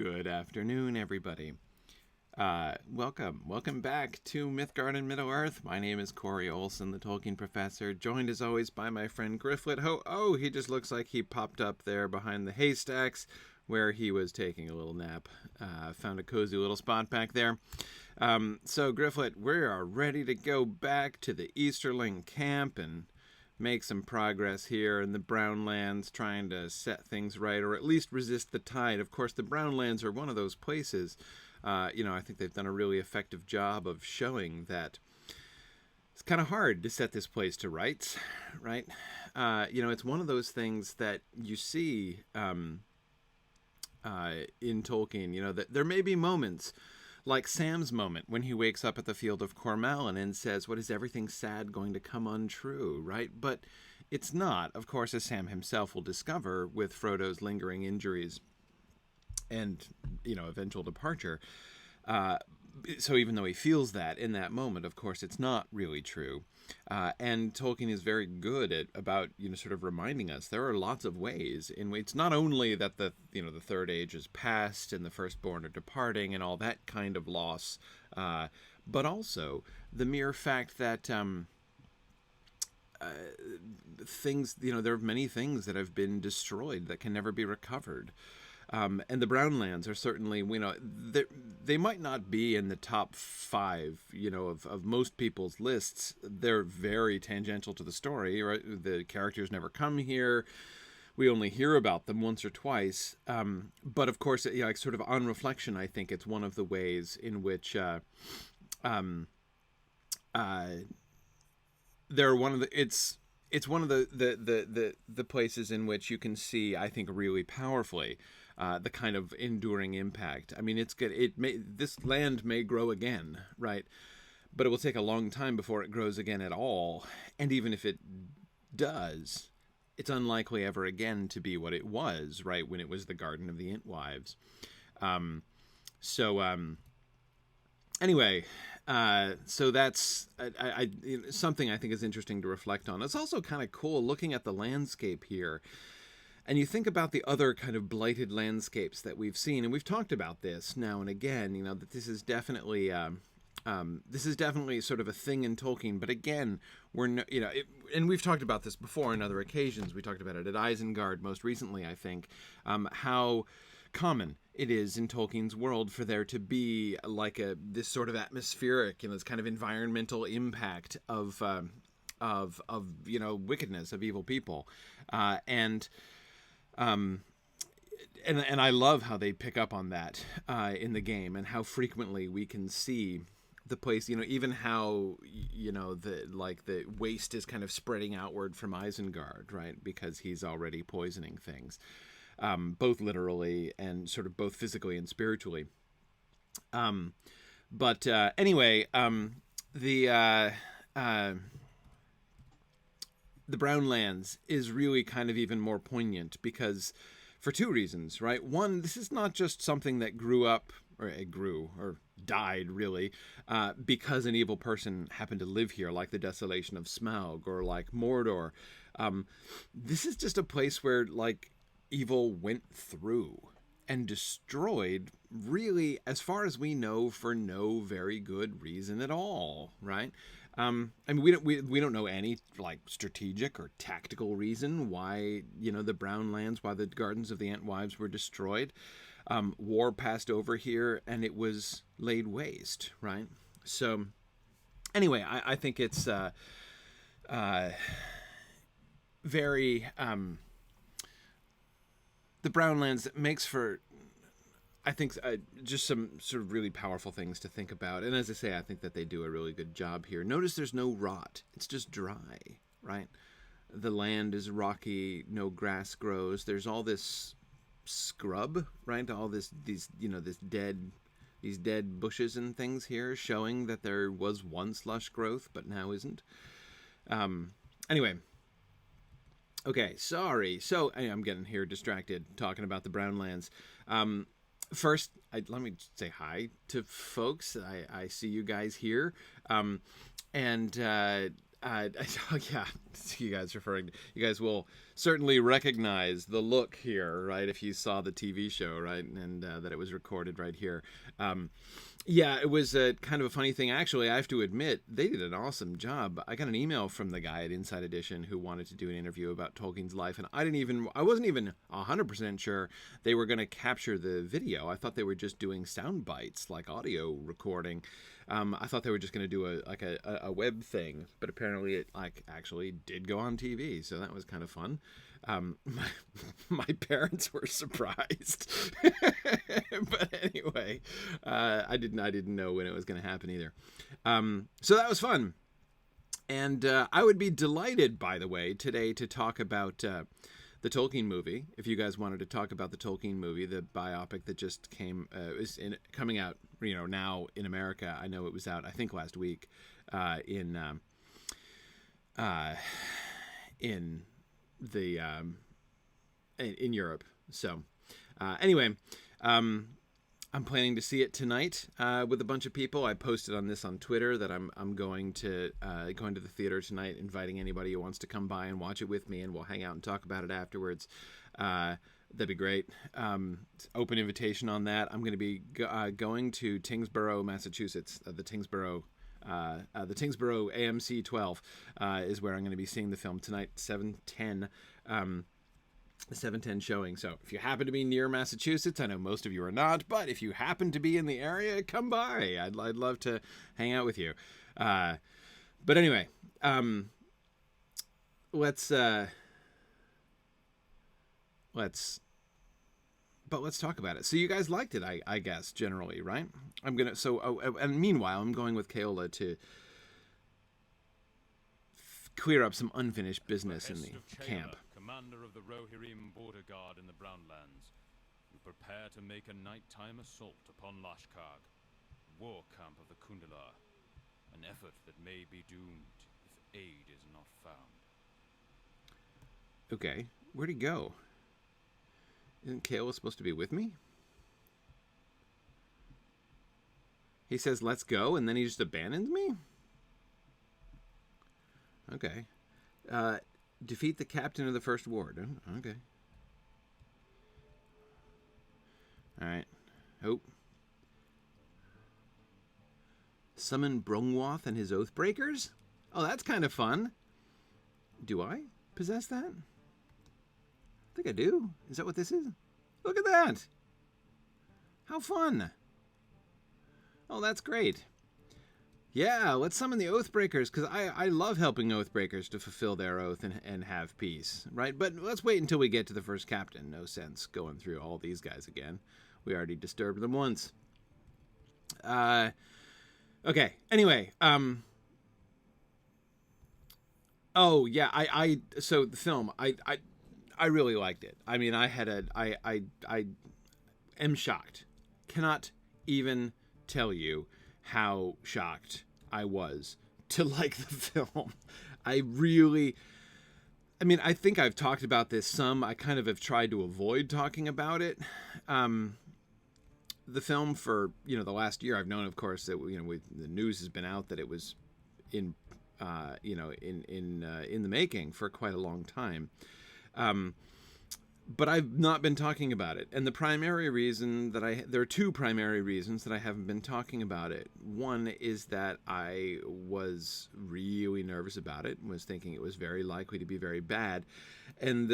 Good afternoon, everybody. Welcome back to Mythgard and Middle-earth. My name is Corey Olson, the Tolkien professor, joined as always by my friend Gryfflet. Oh, he just looks like he popped up there behind the haystacks where he was taking a little nap. Found a cozy little spot back there. So Gryfflet, we are ready to go back to the Easterling camp and make some progress here in the Brownlands, trying to set things right, or at least resist the tide. Of course, the Brownlands are one of those places, I think they've done a really effective job of showing that it's kind of hard to set this place to rights, right? It's one of those things that you see in Tolkien, that there may be moments like Sam's moment when he wakes up at the field of Cormallen and says, "What is everything sad going to come untrue?" Right? But it's not, of course, as Sam himself will discover with Frodo's lingering injuries and, eventual departure. So even though he feels that in that moment, of course, it's not really true. And Tolkien is very good about sort of reminding us there are lots of ways in which it's not only that the third age is past and the firstborn are departing and all that kind of loss, but also the mere fact that things, there are many things that have been destroyed that can never be recovered. And the Brownlands are certainly, they might not be in the top 5, of most people's lists. They're very tangential to the story, right? The characters never come here. We only hear about them once or twice. But of course, sort of on reflection, I think it's one of the ways in which they're one of the, it's one of the places in which you can see, I think, really powerfully the kind of enduring impact. I mean, it's good. This land may grow again, right? But it will take a long time before it grows again at all. And even if it does, it's unlikely ever again to be what it was, right? When it was the Garden of the Entwives. Anyway, so that's something I think is interesting to reflect on. It's also kind of cool looking at the landscape here. And you think about the other kind of blighted landscapes that we've seen, and we've talked about this now and again, that this is definitely sort of a thing in Tolkien. But again, and we've talked about this before on other occasions. We talked about it at Isengard most recently, I think, how common it is in Tolkien's world for there to be like this sort of atmospheric, this kind of environmental impact of wickedness, of evil people, and I love how they pick up on that in the game, and how frequently we can see the place, even how the waste is kind of spreading outward from Isengard, right? Because he's already poisoning things, both literally and sort of both physically and spiritually. Anyway, the Brownlands is really kind of even more poignant because for 2 reasons, right? One, this is not just something that grew up, or it grew, or died really, because an evil person happened to live here, like the desolation of Smaug or like Mordor. This is just a place where evil went through and destroyed, really, as far as we know, for no very good reason at all, right? I mean, we don't know any strategic or tactical reason why the Brownlands, why the Gardens of the Entwives were destroyed. War passed over here and it was laid waste, right? So anyway, I think it's very the Brownlands makes for, I think, just some sort of really powerful things to think about. And as I say, I think that they do a really good job here. Notice there's no rot. It's just dry, right? The land is rocky. No grass grows. There's all this scrub, right? All these dead bushes and things here, showing that there was once lush growth, but now isn't. Anyway. Okay, sorry. So I'm getting here distracted talking about the Brownlands. First, let me say hi to folks. I see you guys here. Yeah, you guys will certainly recognize the look here, right? If you saw the TV show, right, and that it was recorded right here. Yeah, it was a kind of a funny thing. Actually, I have to admit, they did an awesome job. I got an email from the guy at Inside Edition who wanted to do an interview about Tolkien's life, and I wasn't even 100% sure they were going to capture the video. I thought they were just doing sound bites, like audio recording. I thought they were just going to do a web thing, but apparently it actually did go on TV, so that was kind of fun. My parents were surprised, but anyway, I didn't know when it was going to happen either. So that was fun, and I would be delighted, by the way, today to talk about the Tolkien movie. If you guys wanted to talk about the Tolkien movie, the biopic that just coming out, now in America. I know it was out, I think, last week in Europe. So anyway, I'm planning to see it tonight with a bunch of people. I posted on Twitter that I'm going to the theater tonight, inviting anybody who wants to come by and watch it with me, and we'll hang out and talk about it afterwards. That'd be great. Open invitation on that. I'm going to be going to Tyngsboro, Massachusetts. The Tyngsboro AMC 12 is where I'm going to be seeing the film tonight, 7:10. 7:10 showing. So if you happen to be near Massachusetts, I know most of you are not, but if you happen to be in the area, come by. I'd love to hang out with you. But anyway, let's talk about it. So you guys liked it, I guess, generally, right? And meanwhile, I'm going with Keola to clear up some unfinished business in the camp. Commander of the Rohirrim border guard in the Brownlands, you prepare to make a nighttime assault upon Lashkarg, war camp of the Kundalar, an effort that may be doomed if aid is not found. Okay, where'd he go? Isn't Keola supposed to be with me? He says, let's go, and then he just abandons me? Okay. Defeat the captain of the first ward. Oh, okay. Alright. Oh. Summon Brungwath and his Oathbreakers? Oh, that's kind of fun. Do I possess that? I think I do. Is that what this is? Look at that! How fun! Oh, that's great. Yeah, let's summon the Oathbreakers, because I love helping Oathbreakers to fulfill their oath and have peace, right? But let's wait until we get to the first captain. No sense going through all these guys again. We already disturbed them once. Okay, anyway. Oh, yeah, so the film, I really liked it. I mean, I am shocked. Cannot even tell you how shocked I was to like the film. I think I've talked about this some. I kind of have tried to avoid talking about it. The film for, the last year, I've known, of course, that, the news has been out that it was in the making for quite a long time. But I've not been talking about it. And the primary reason there are two primary reasons that I haven't been talking about it. One is that I was really nervous about it and was thinking it was very likely to be very bad. And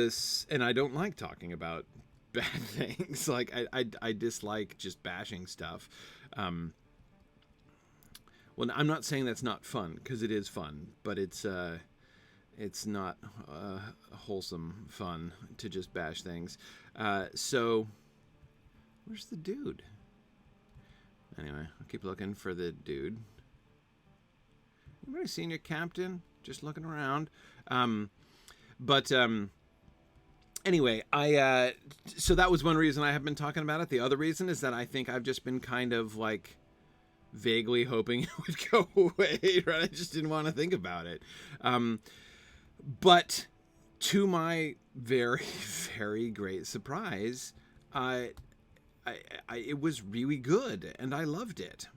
I don't like talking about bad things. Like, I dislike just bashing stuff. Well, I'm not saying that's not fun, because it is fun, but it's not wholesome fun to just bash things. So, where's the dude? Anyway, I'll keep looking for the dude. Anybody seen your captain? Just looking around. Anyway, so that was one reason I have been talking about it. The other reason is that I think I've just been kind of like vaguely hoping it would go away, right? I just didn't want to think about it. But to my very, very great surprise, it was really good, and I loved it.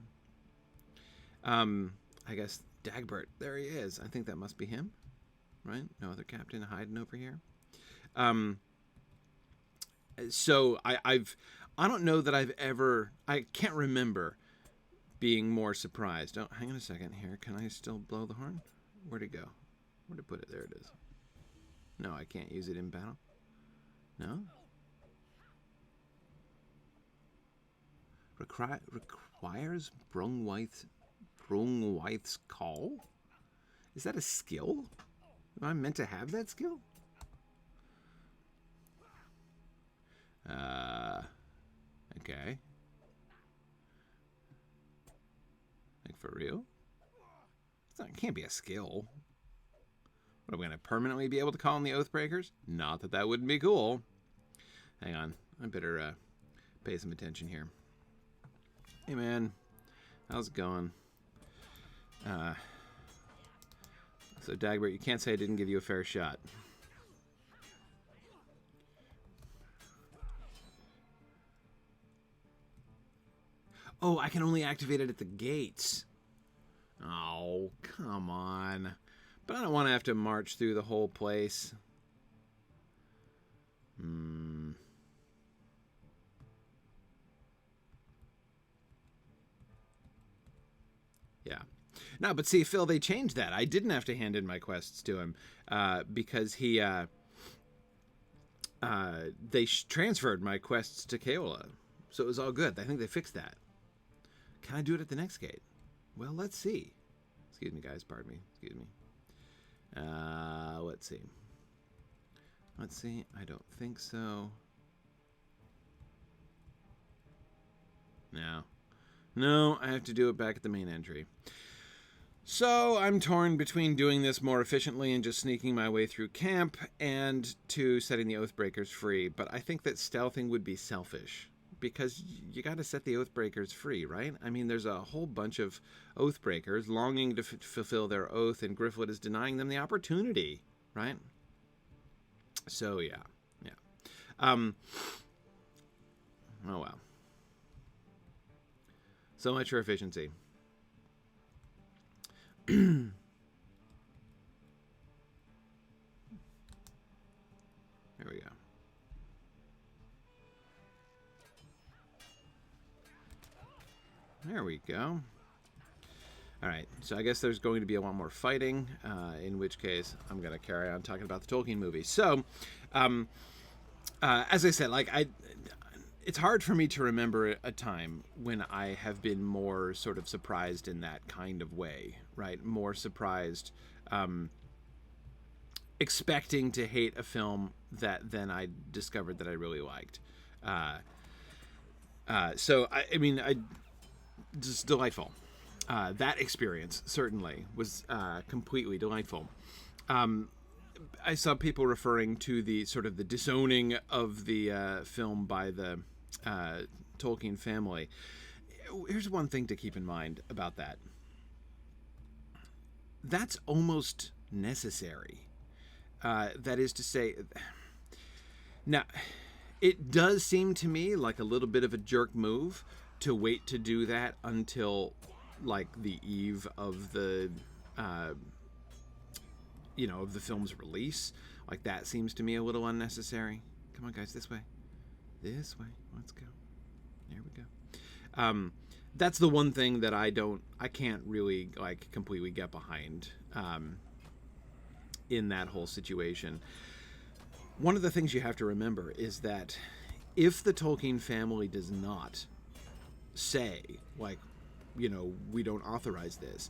I guess Dagbert, there he is. I think that must be him, right? No other captain hiding over here. So I don't know that I can't remember being more surprised. Oh, hang on a second here. Can I still blow the horn? Where'd it go? Where'd it put it? There it is. No, I can't use it in battle. No? Requires Brungwyth's call? Is that a skill? Am I meant to have that skill? Okay. Like, for real? It can't be a skill. What, am I going to permanently be able to call in the Oathbreakers? Not that that wouldn't be cool. Hang on. I better pay some attention here. Hey, man. How's it going? So, Dagbert, you can't say I didn't give you a fair shot. Oh, I can only activate it at the gates. Oh, come on. But I don't want to have to march through the whole place. Yeah. No, but see, Phil, they changed that. I didn't have to hand in my quests to him because they transferred my quests to Kaola. So it was all good. I think they fixed that. Can I do it at the next gate? Well, let's see. Excuse me, guys. Pardon me. Excuse me. Let's see. Let's see. I don't think so. No. No, I have to do it back at the main entry. So I'm torn between doing this more efficiently and just sneaking my way through camp and to setting the Oathbreakers free. But I think that stealthing would be selfish. Because you got to set the Oathbreakers free, right? I mean, there's a whole bunch of Oathbreakers longing to fulfill their oath, and Gryfflet is denying them the opportunity, right? So, yeah. Oh, well. So much for efficiency. There we go. There we go. All right, so I guess there's going to be a lot more fighting, in which case I'm going to carry on talking about the Tolkien movie. So, as I said, it's hard for me to remember a time when I have been more sort of surprised in that kind of way, right? More surprised, expecting to hate a film that then I discovered that I really liked. So, I mean, just delightful. That experience certainly was completely delightful. I saw people referring to the sort of the disowning of the film by the Tolkien family. Here's one thing to keep in mind about that. That's almost necessary. That is to say, now, it does seem to me like a little bit of a jerk move to wait to do that until, like, the eve of the, of the film's release. Like, that seems to me a little unnecessary. Come on, guys, this way. This way. Let's go. There we go. That's the one thing that I can't really, like, completely get behind in that whole situation. One of the things you have to remember is that if the Tolkien family does not say, like, we don't authorize this,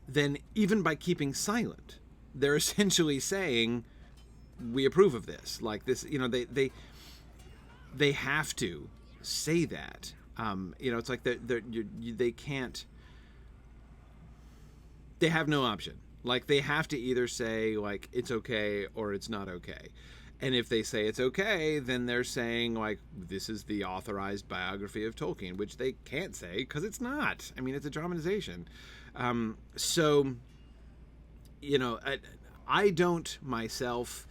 then even by keeping silent, they're essentially saying we approve of this. Like, this, they have to say that. It's like they can't. They have no option. Like, they have to either say, like, it's okay or it's not okay. And if they say it's okay, then they're saying, like, this is the authorized biography of Tolkien, which they can't say because it's not. I mean, it's a dramatization. So, I don't myself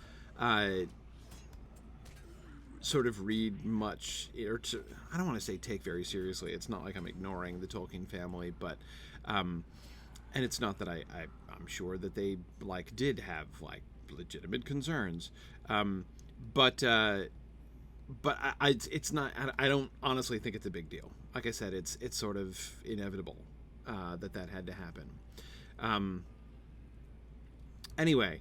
sort of read much, I don't want to say take very seriously. It's not like I'm ignoring the Tolkien family, but, and it's not that I'm sure that they, like, did have, like, legitimate concerns. it's not. I don't honestly think it's a big deal. Like I said, it's sort of inevitable that had to happen. Anyway,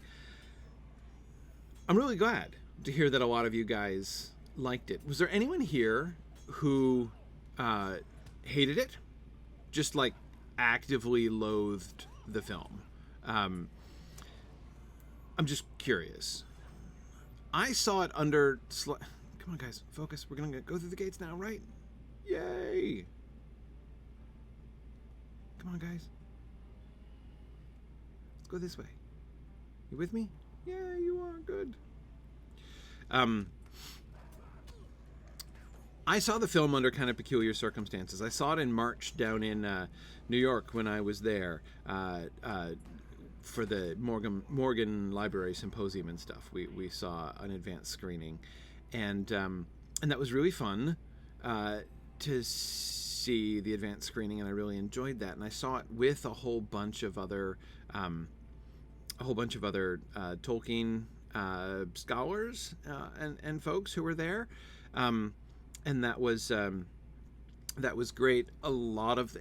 I'm really glad to hear that a lot of you guys liked it. Was there anyone here who hated it? Just like actively loathed the film? I'm just curious. I saw it under... Come on, guys. Focus. We're going to go through the gates now, right? Yay! Come on, guys. Let's go this way. You with me? Yeah, you are. Good. I saw the film under kind of peculiar circumstances. I saw it in March down in New York when I was there for the Morgan Library Symposium and stuff. We saw an advanced screening, and that was really fun to see the advanced screening, and I really enjoyed that. And I saw it with a whole bunch of other Tolkien scholars and folks who were there, and that was great. A lot of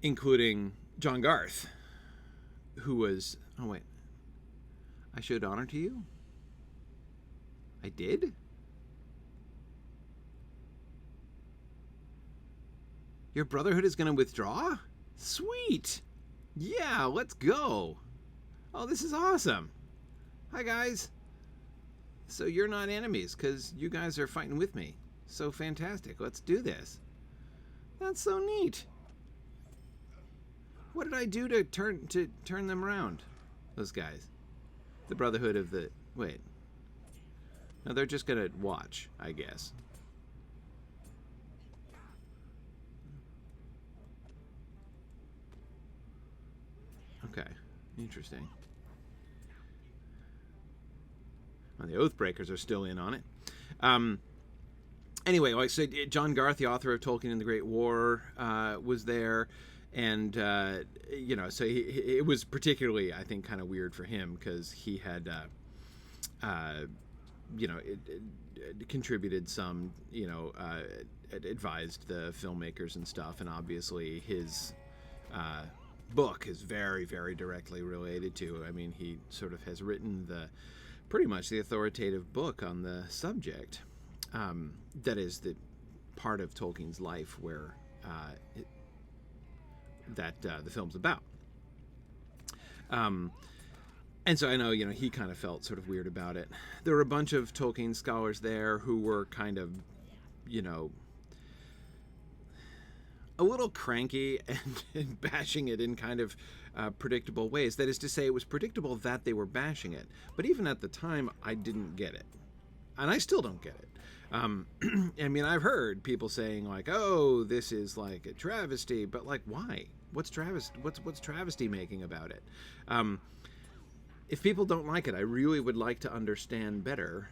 including John Garth, who was... Oh, wait. I showed honor to you? I did? Your Brotherhood is going to withdraw? Sweet! Yeah, let's go! Oh, this is awesome! Hi, guys! So you're not enemies, because you guys are fighting with me. So fantastic. Let's do this. That's so neat. What did I do to turn them around? Those guys. The Brotherhood of the... Wait. No, they're just gonna watch, I guess. Okay. Interesting. Well, the Oathbreakers are still in on it. Anyway, like I said, John Garth, the author of Tolkien and the Great War, was there. And, so it was particularly, I think, kind of weird for him because he had, contributed some, advised the filmmakers and stuff. And obviously his book is very, very directly related to, I mean, he sort of has written pretty much the authoritative book on the subject. That is the part of Tolkien's life where the film's about. And so I know, he kind of felt sort of weird about it. There were a bunch of Tolkien scholars there who were kind of, a little cranky and bashing it in kind of predictable ways. That is to say, it was predictable that they were bashing it. But even at the time, I didn't get it. And I still don't get it. I mean, I've heard people saying like, "Oh, this is like a travesty," but like, why? What's travesty making about it? If people don't like it, I really would like to understand better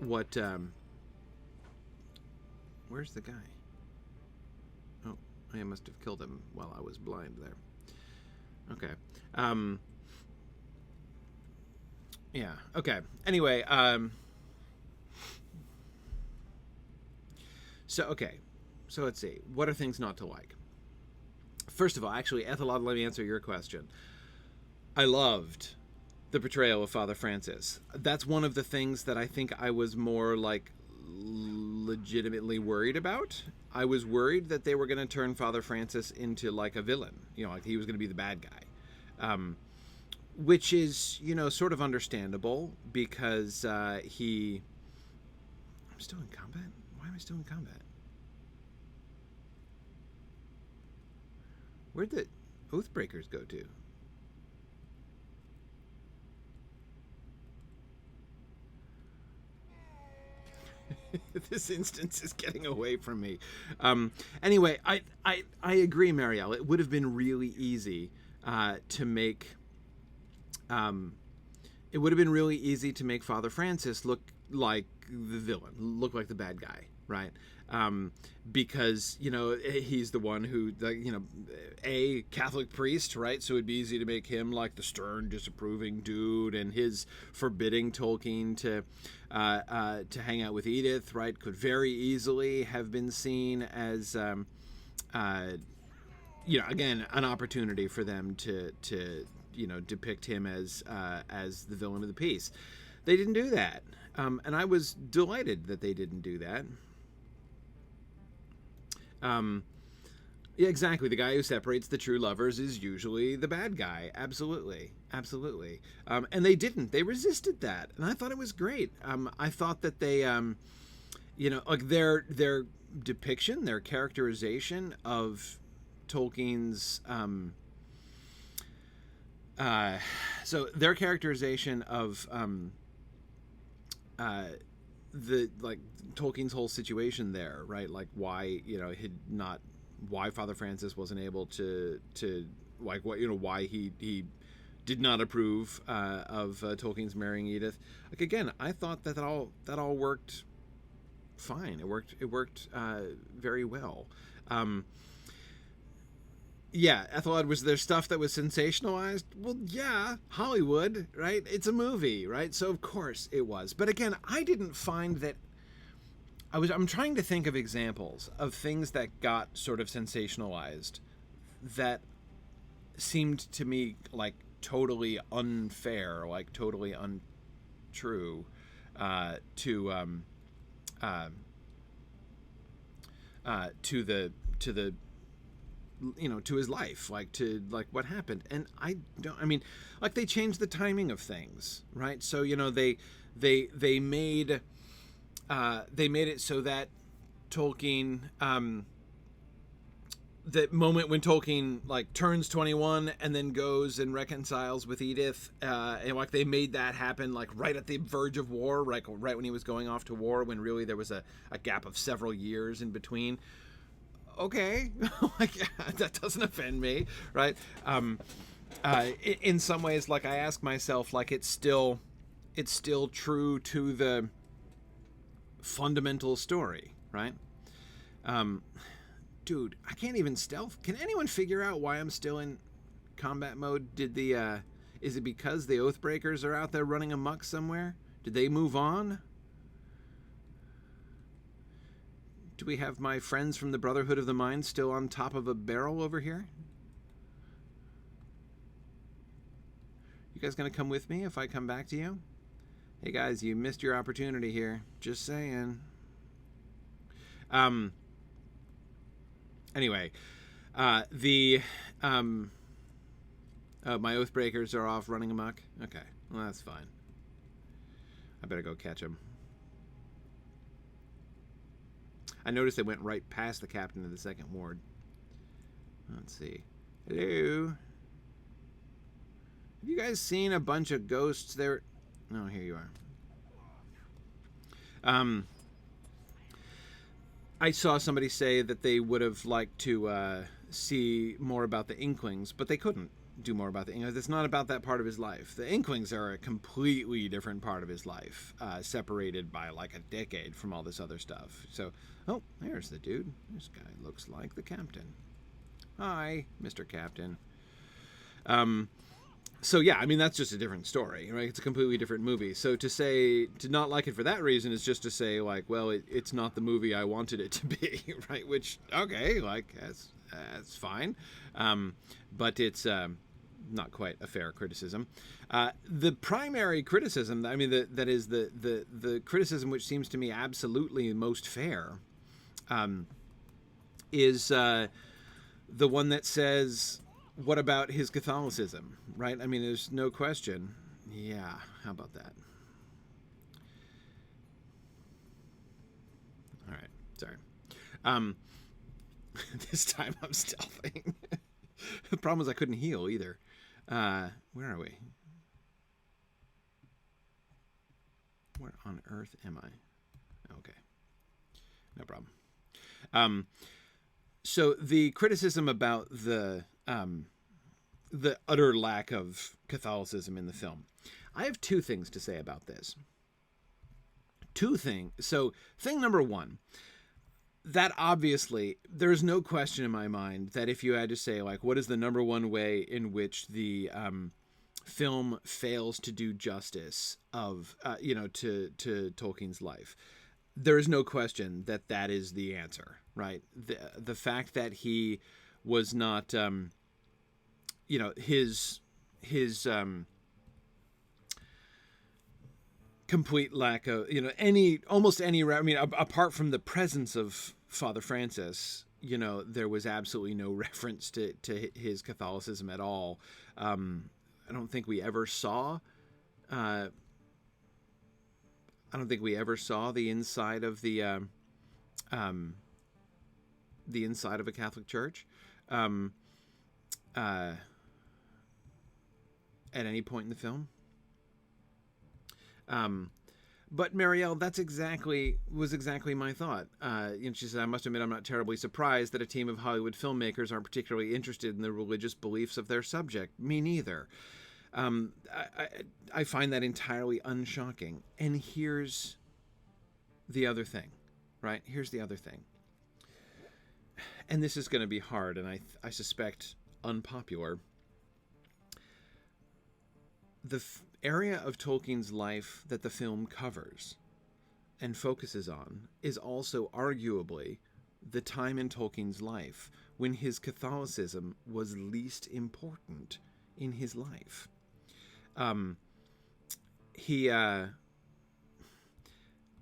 what. Where's the guy? Oh, I must have killed him while I was blind there. Okay. Yeah. Okay. Anyway. So let's see. What are things not to like? First of all, actually, Ethelod, let me answer your question. I loved the portrayal of Father Francis. That's one of the things that I think I was more like legitimately worried about. I was worried that they were going to turn Father Francis into like a villain. Like he was going to be the bad guy. Which is, sort of understandable because I'm still in combat? Why am I still in combat? Where'd the Oathbreakers go to? This instance is getting away from me. Anyway, I agree, Marielle. It would have been really easy to make... it would have been really easy to make Father Francis look like the villain, look like the bad guy, right? because, you know, he's the one who, you know, a Catholic priest, right? So it'd be easy to make him like the stern, disapproving dude, and his forbidding Tolkien to hang out with Edith, right? Could very easily have been seen as, you know, again, an opportunity for them to you know, depict him as the villain of the piece. They didn't do that, and I was delighted that they didn't do that. Yeah, exactly. The guy who separates the true lovers is usually the bad guy. Absolutely, absolutely. And they didn't. They resisted that, and I thought it was great. I thought that they, you know, like their depiction, their characterization of Tolkien's, so their characterization of the, like, Tolkien's whole situation there, right? Like why, you know, why Father Francis wasn't able to like, what, you know, why he did not approve of Tolkien's marrying Edith. Like, again, I thought that all worked fine. It worked very well. Yeah, Ethelred, was there stuff that was sensationalized? Well, yeah, Hollywood, right? It's a movie, right? So of course it was. But again, I didn't find that. I'm trying to think of examples of things that got sort of sensationalized that seemed to me like totally unfair, like totally untrue to the you know, to his life, like to like what happened. And I mean, like, they changed the timing of things, right? So, you know, they made it so that Tolkien, the moment when Tolkien like turns 21 and then goes and reconciles with Edith, and like they made that happen like right at the verge of war, right when he was going off to war, when really there was a gap of several years in between. Okay, like, that doesn't offend me, right? In some ways, like, I ask myself, like, it's still true to the fundamental story, right? Dude, I can't even stealth. Can anyone figure out why I'm still in combat mode? Is it because the Oathbreakers are out there running amok somewhere? Did they move on? Do we have my friends from the Brotherhood of the Mind still on top of a barrel over here? You guys gonna come with me if I come back to you? Hey guys, you missed your opportunity here. Just saying. Anyway, my Oathbreakers are off running amok. Okay, well, that's fine. I better go catch them. I noticed they went right past the captain of the second ward. Let's see. Hello? Have you guys seen a bunch of ghosts there? Oh, here you are. I saw somebody say that they would have liked to see more about the Inklings, but they couldn't do more about the Inklings. It's not about that part of his life. The Inklings are a completely different part of his life, separated by like a decade from all this other stuff. So, oh, there's the dude. This guy looks like the captain. Hi, Mr. Captain. So yeah, I mean, that's just a different story, right? It's a completely different movie. So to not like it for that reason is just to say, like, well, it's not the movie I wanted it to be, right? Which, okay, like, that's fine. But it's not quite a fair criticism. The primary criticism, I mean, that is the criticism which seems to me absolutely most fair, is the one that says, what about his Catholicism, right? I mean, there's no question. Yeah, how about that? All right, sorry. This time I'm stealthing. The problem is I couldn't heal either. Where are we? Where on earth am I? Okay, no problem. So the criticism about the utter lack of Catholicism in the film. I have two things to say about this. Two things. So, thing number one, that obviously, there's no question in my mind that if you had to say, like, what is the number one way in which the film fails to do justice of, to Tolkien's life, there is no question that that is the answer, right? The fact that he was not, his complete lack of, apart from the presence of Father Francis, there was absolutely no reference to his Catholicism at all. I don't think we ever saw the inside of the inside of a Catholic church at any point in the film. But Marielle, was exactly my thought. She said, I must admit I'm not terribly surprised that a team of Hollywood filmmakers aren't particularly interested in the religious beliefs of their subject. Me neither. I find that entirely unshocking. And here's the other thing, right? Here's the other thing. And this is going to be hard, and I suspect unpopular. The area of Tolkien's life that the film covers and focuses on is also arguably the time in Tolkien's life when his Catholicism was least important in his life. He,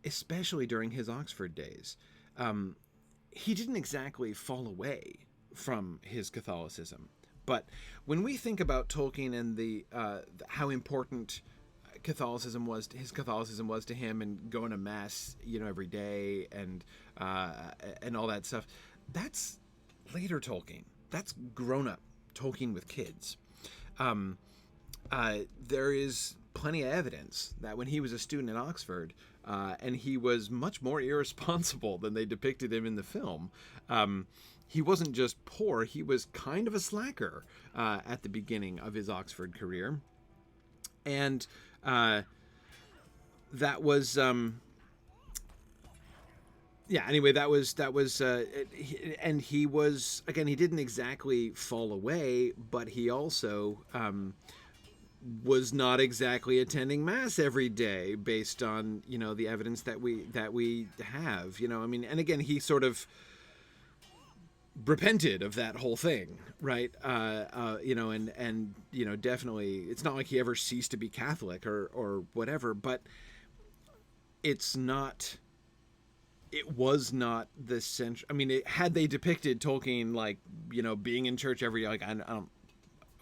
especially during his Oxford days, he didn't exactly fall away from his Catholicism. But when we think about Tolkien and the how important his Catholicism was to him, and going to mass, every day, and all that stuff, that's later Tolkien. That's grown-up Tolkien with kids. There is plenty of evidence that when he was a student at Oxford, and he was much more irresponsible than they depicted him in the film. He wasn't just poor, he was kind of a slacker at the beginning of his Oxford career. And that was... and he was, again, he didn't exactly fall away, but he also was not exactly attending mass every day based on, the evidence that we have, and again, he sort of repented of that whole thing, right? Definitely, it's not like he ever ceased to be Catholic or whatever, but it was not the central. Had they depicted Tolkien being in church every day,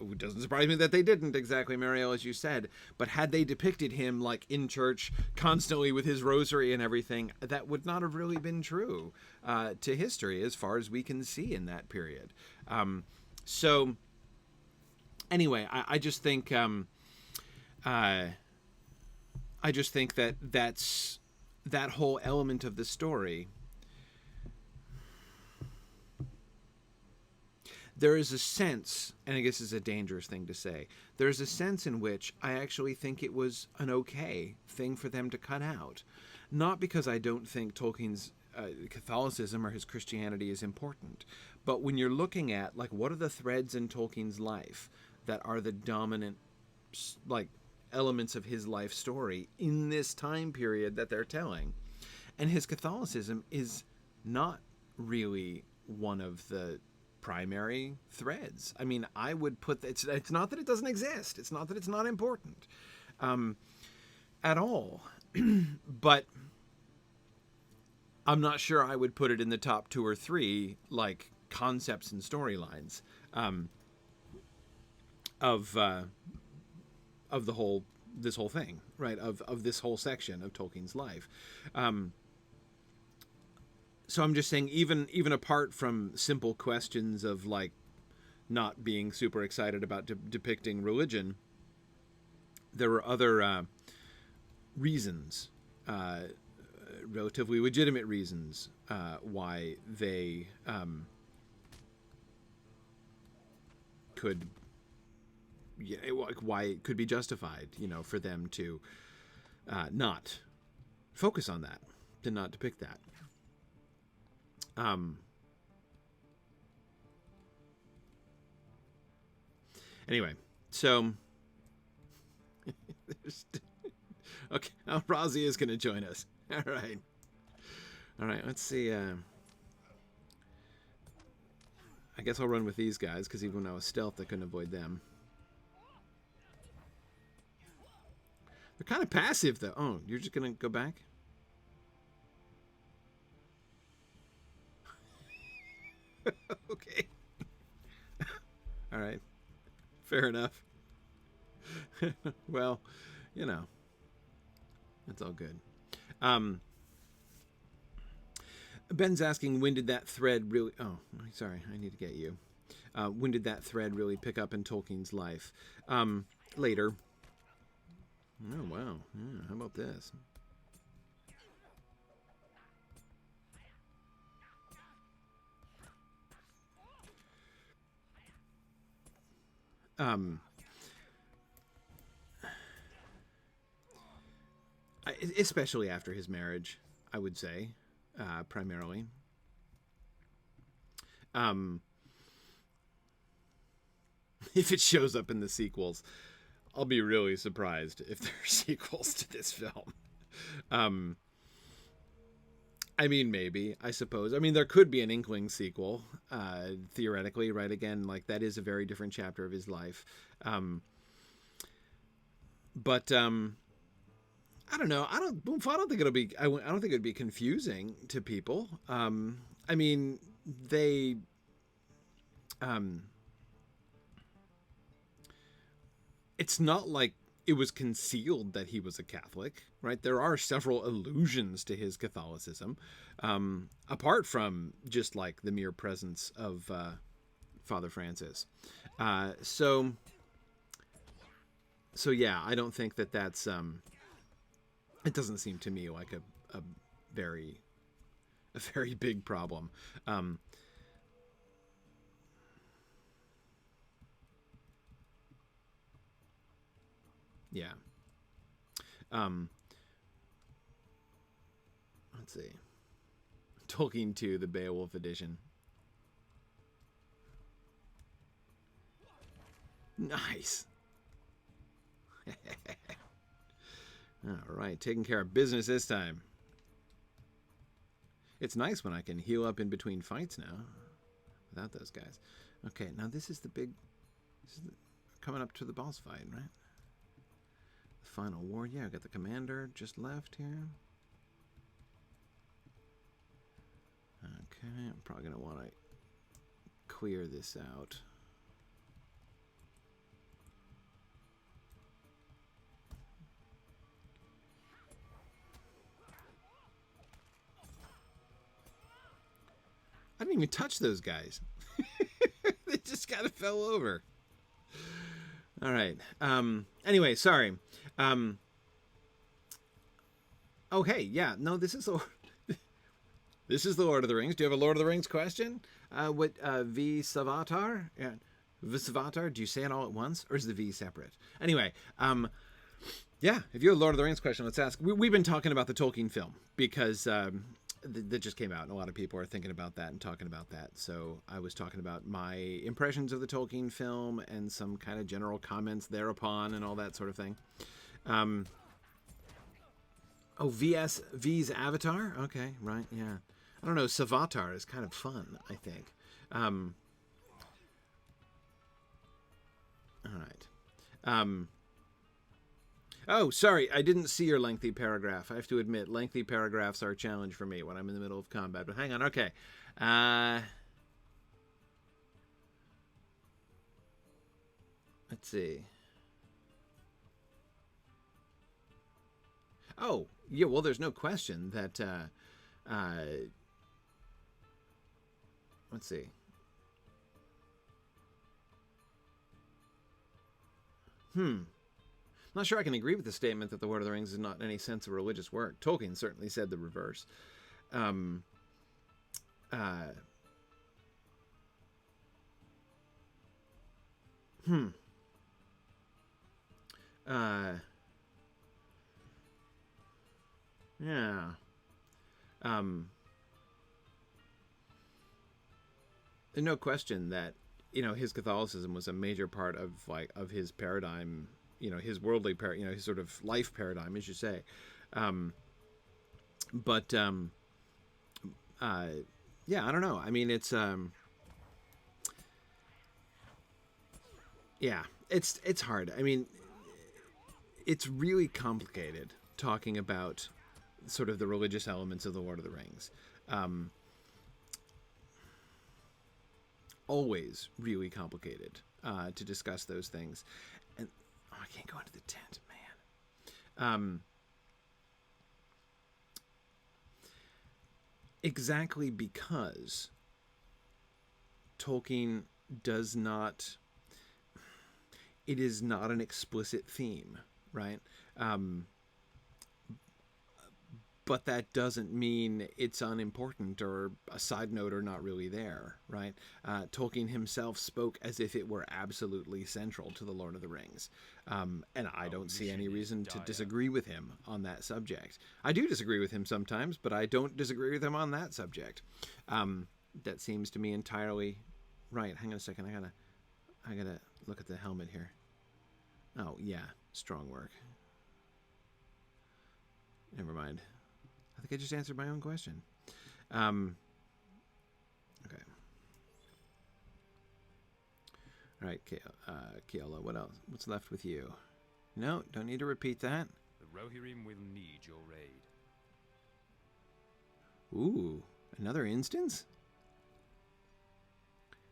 it doesn't surprise me that they didn't exactly, Marielle, as you said, but had they depicted him in church constantly with his rosary and everything, that would not have really been true to history as far as we can see in that period. So anyway, I just think that that's that whole element of the story. There is a sense, and I guess this is a dangerous thing to say, there's a sense in which I actually think it was an okay thing for them to cut out. Not because I don't think Tolkien's Catholicism or his Christianity is important, but when you're looking at, what are the threads in Tolkien's life that are the dominant, elements of his life story in this time period that they're telling, and his Catholicism is not really one of the primary threads. I would put it's not that it doesn't exist. It's not that it's not important at all. But I'm not sure I would put it in the top 2 or 3 concepts and storylines of this whole thing, right? Of this whole section of Tolkien's life. So I'm just saying, even apart from simple questions of not being super excited about depicting religion, there were other reasons, relatively legitimate reasons, why they why it could be justified, for them to not focus on that, to not depict that. Anyway, so okay, now Razi is going to join us. All right. Let's see. I guess I'll run with these guys because even when I was stealth, I couldn't avoid them. They're kind of passive, though. Oh, you're just going to go back? Okay. All right. Fair enough. Well, you know, it's all good. Ben's asking, when did that thread really... Oh, sorry, I need to get you. When did that thread really pick up in Tolkien's life? Later. Oh, wow. Yeah, how about this? Especially after his marriage, I would say, primarily. If it shows up in the sequels, I'll be really surprised if there are sequels to this film. I mean, maybe, I suppose. I mean, there could be an Inkling sequel, theoretically, right? Again, like, that is a very different chapter of his life. But I don't know. I don't think it'll be. I don't think it'd be confusing to people. I mean, they. It's not like it was concealed that he was a Catholic, right? There are several allusions to his Catholicism, apart from just like the mere presence of Father Francis. So yeah, I don't think that that's. It doesn't seem to me like a very big problem. Yeah. Let's see. Tolkien 2, the Beowulf edition. Nice. All right, taking care of business this time. It's nice when I can heal up in between fights now, without those guys. Okay, now this is the big... coming up to the boss fight, right? The final war. Yeah, I got the commander just left here. Okay, I'm probably going to want to clear this out. I didn't even touch those guys. They just kind of fell over. All right. Anyway, sorry. Oh, hey, yeah. No, this is the Lord of the Rings. Do you have a Lord of the Rings question? What V Savatar? Yeah. Visavatar? Do you say it all at once, or is the V separate? Anyway, yeah. If you have a Lord of the Rings question, let's ask. We've been talking about the Tolkien film because. That just came out, and a lot of people are thinking about that and talking about that. So I was talking about my impressions of the Tolkien film and some kind of general comments thereupon and all that sort of thing. V's Avatar? Okay, right, yeah. I don't know, Savatar is kind of fun, I think. All right. Oh, sorry, I didn't see your lengthy paragraph. I have to admit, lengthy paragraphs are a challenge for me when I'm in the middle of combat. But hang on, okay. Let's see. Oh, yeah, well, there's no question that... let's see. I'm not sure I can agree with the statement that The Lord of the Rings is not in any sense a religious work. Tolkien certainly said the reverse. Yeah. there's no question that, you know, his Catholicism was a major part of his paradigm, you know, his worldly you know, his sort of life paradigm, as you say. But yeah, I don't know. I mean, it's yeah, it's hard. I mean, it's really complicated talking about sort of the religious elements of the Lord of the Rings. Always really complicated to discuss those things. And oh, I can't go into the tent, man. Exactly because Tolkien does not, it is not an explicit theme, right? But that doesn't mean it's unimportant or a side note or not really there, right? Tolkien himself spoke as if it were absolutely central to The Lord of the Rings. And I don't see any reason to disagree with him on that subject. I do disagree with him sometimes, but I don't disagree with him on that subject. That seems to me entirely right. Hang on a second. I gotta look at the helmet here. Oh, yeah. Strong work. Never mind. I think I just answered my own question. Okay. All right, Keola, what else? What's left with you? No, don't need to repeat that. The Rohirrim will need your aid. Ooh, another instance?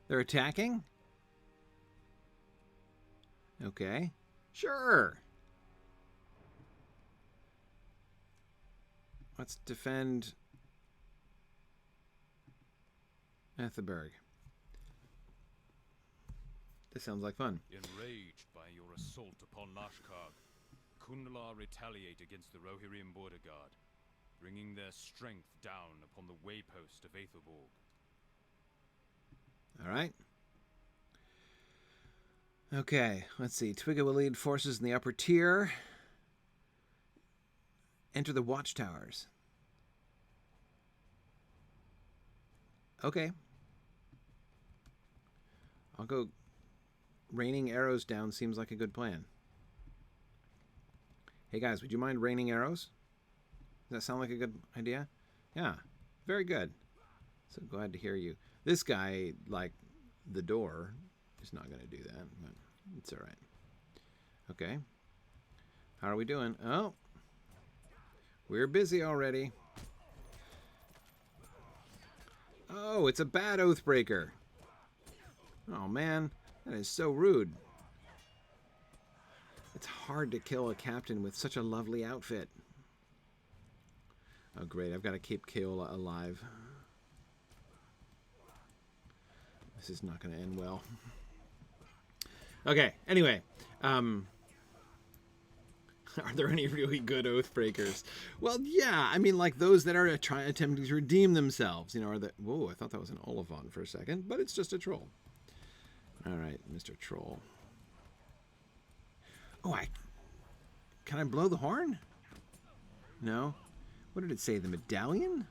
They're attacking? Okay. Sure. Let's defend Ethelberg. This sounds like fun. Enraged by your assault upon Lashkarg, Kundalar retaliate against the Rohirrim border guard, bringing their strength down upon the waypost of Aethelborg. All right. Okay, let's see. Twigga will lead forces in the upper tier. Enter the watchtowers. Okay. I'll go. Raining arrows down seems like a good plan. Hey guys, would you mind raining arrows? Does that sound like a good idea? Yeah, very good. So glad to hear you. This guy, like the door, is not going to do that, but it's all right. Okay. How are we doing? Oh. We're busy already. Oh, it's a bad Oathbreaker. Oh, man. That is so rude. It's hard to kill a captain with such a lovely outfit. Oh, great. I've got to keep Keola alive. This is not going to end well. Okay, anyway. Are there any really good Oathbreakers? Well, yeah. I mean, like those that are attempting to redeem themselves. You know, are that... Whoa, I thought that was an Olivon for a second, but it's just a troll. All right, Mr. Troll. Oh, can I blow the horn? No. What did it say? The medallion?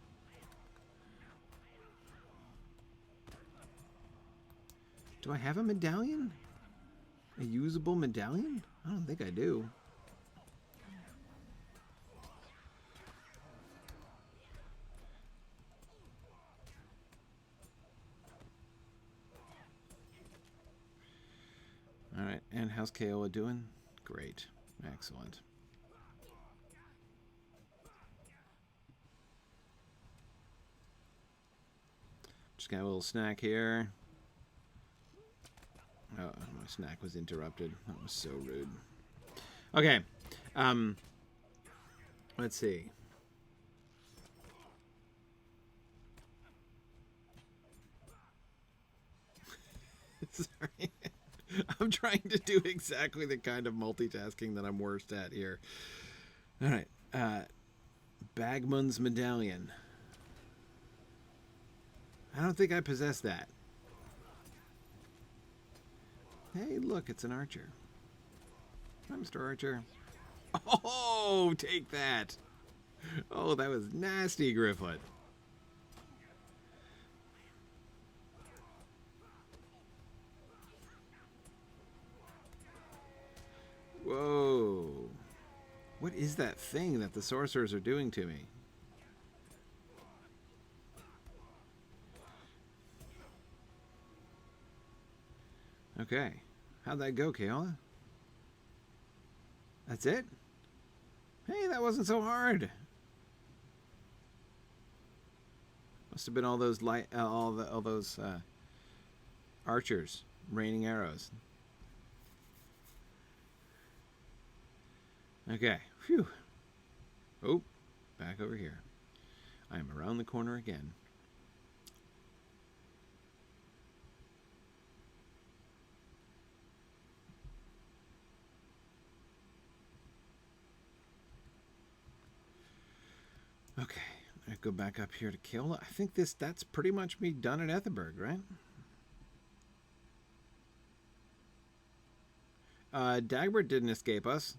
Do I have a medallion? A usable medallion? I don't think I do. All right, and how's Keola doing? Great. Excellent. Just got a little snack here. Oh, my snack was interrupted. That was so rude. Okay. Let's see. Sorry. I'm trying to do exactly the kind of multitasking that I'm worst at here. All right. Bagman's medallion. I don't think I possess that. Hey, look, it's an archer. Hi, Mr. Archer. Oh, take that. Oh, that was nasty, Gryfflet. is that thing that the sorcerers are doing to me? Okay. How'd that go, Kaola? That's it? Hey, that wasn't so hard. Must have been all those archers raining arrows. Okay. Phew. Oh, back over here. I am around the corner again. Okay, I go back up here to kill. I think that's pretty much me done at Ethelberg, right? Dagbert didn't escape us.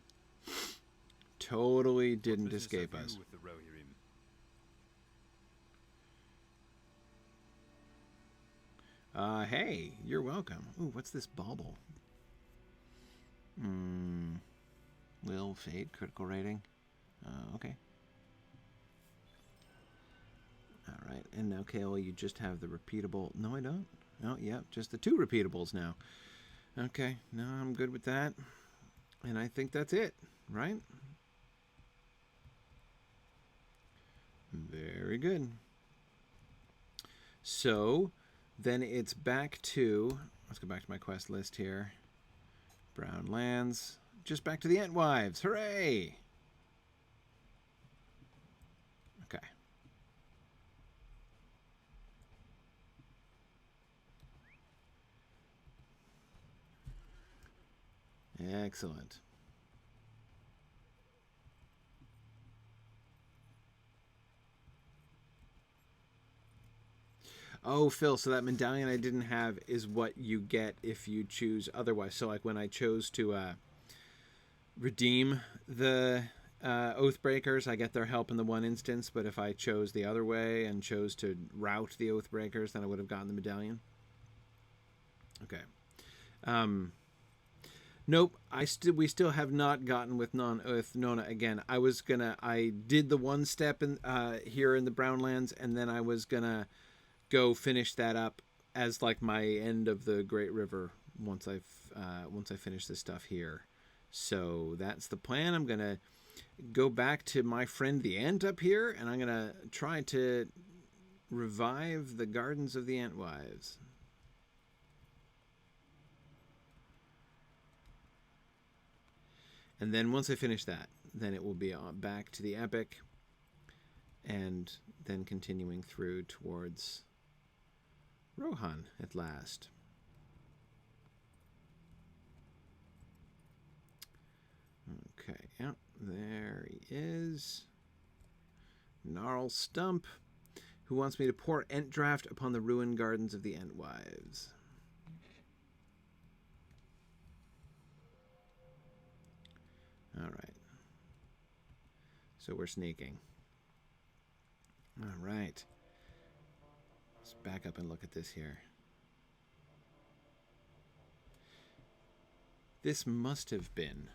Totally didn't escape us. Hey, you're welcome. Ooh, what's this bauble? Will fade critical rating. Okay. All right, and now, Kaola, you just have the repeatable. No, I don't. Oh, yeah, just the 2 repeatables now. Okay, no, I'm good with that. And I think that's it, right? Very good. So, then it's back to, let's go back to my quest list here. Brown Lands. Just back to the Entwives. Hooray! Okay. Excellent. Oh, Phil, so that medallion I didn't have is what you get if you choose otherwise. So, like, when I chose to redeem the Oathbreakers, I get their help in the one instance, but if I chose the other way and chose to rout the Oathbreakers, then I would have gotten the medallion. Okay. Nope, we still have not gotten with Nona again. I did the one step in here in the Brownlands, and then I was gonna go finish that up as like my end of the Great River once I finish this stuff here. So that's the plan. I'm gonna go back to my friend the Ant up here, and I'm gonna try to revive the Gardens of the Entwives. And then once I finish that, then it will be back to the Epic, and then continuing through towards Rohan at last. Okay, yeah, there he is. Gnarl Stump, who wants me to pour Ent Draft upon the ruined gardens of the Entwives. All right. So we're sneaking. All right. Let's back up and look at this here. This must have been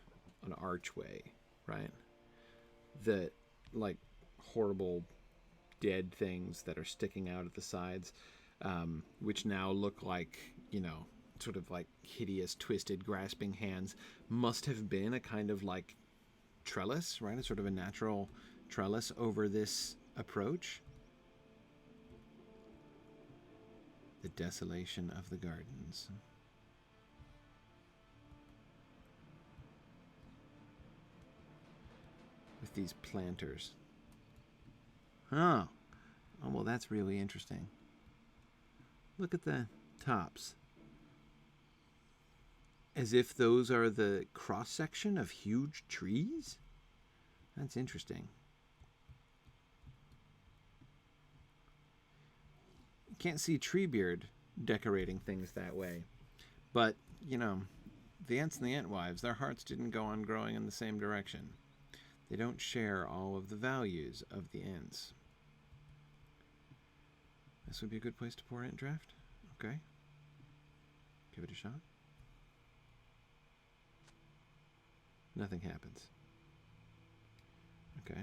an archway, right? The, like, horrible dead things that are sticking out at the sides, which now look like, you know, sort of like hideous, twisted, grasping hands, must have been a kind of like trellis, right? A sort of a natural trellis over this approach. The desolation of the gardens. With these planters. Oh, well, that's really interesting. Look at the tops. As if those are the cross-section of huge trees? That's interesting. You can't see Treebeard decorating things that way. But, you know, the Ents and the Entwives, their hearts didn't go on growing in the same direction. They don't share all of the values of the Ents. This would be a good place to pour Ent Draft. Okay. Give it a shot. Nothing happens. Okay.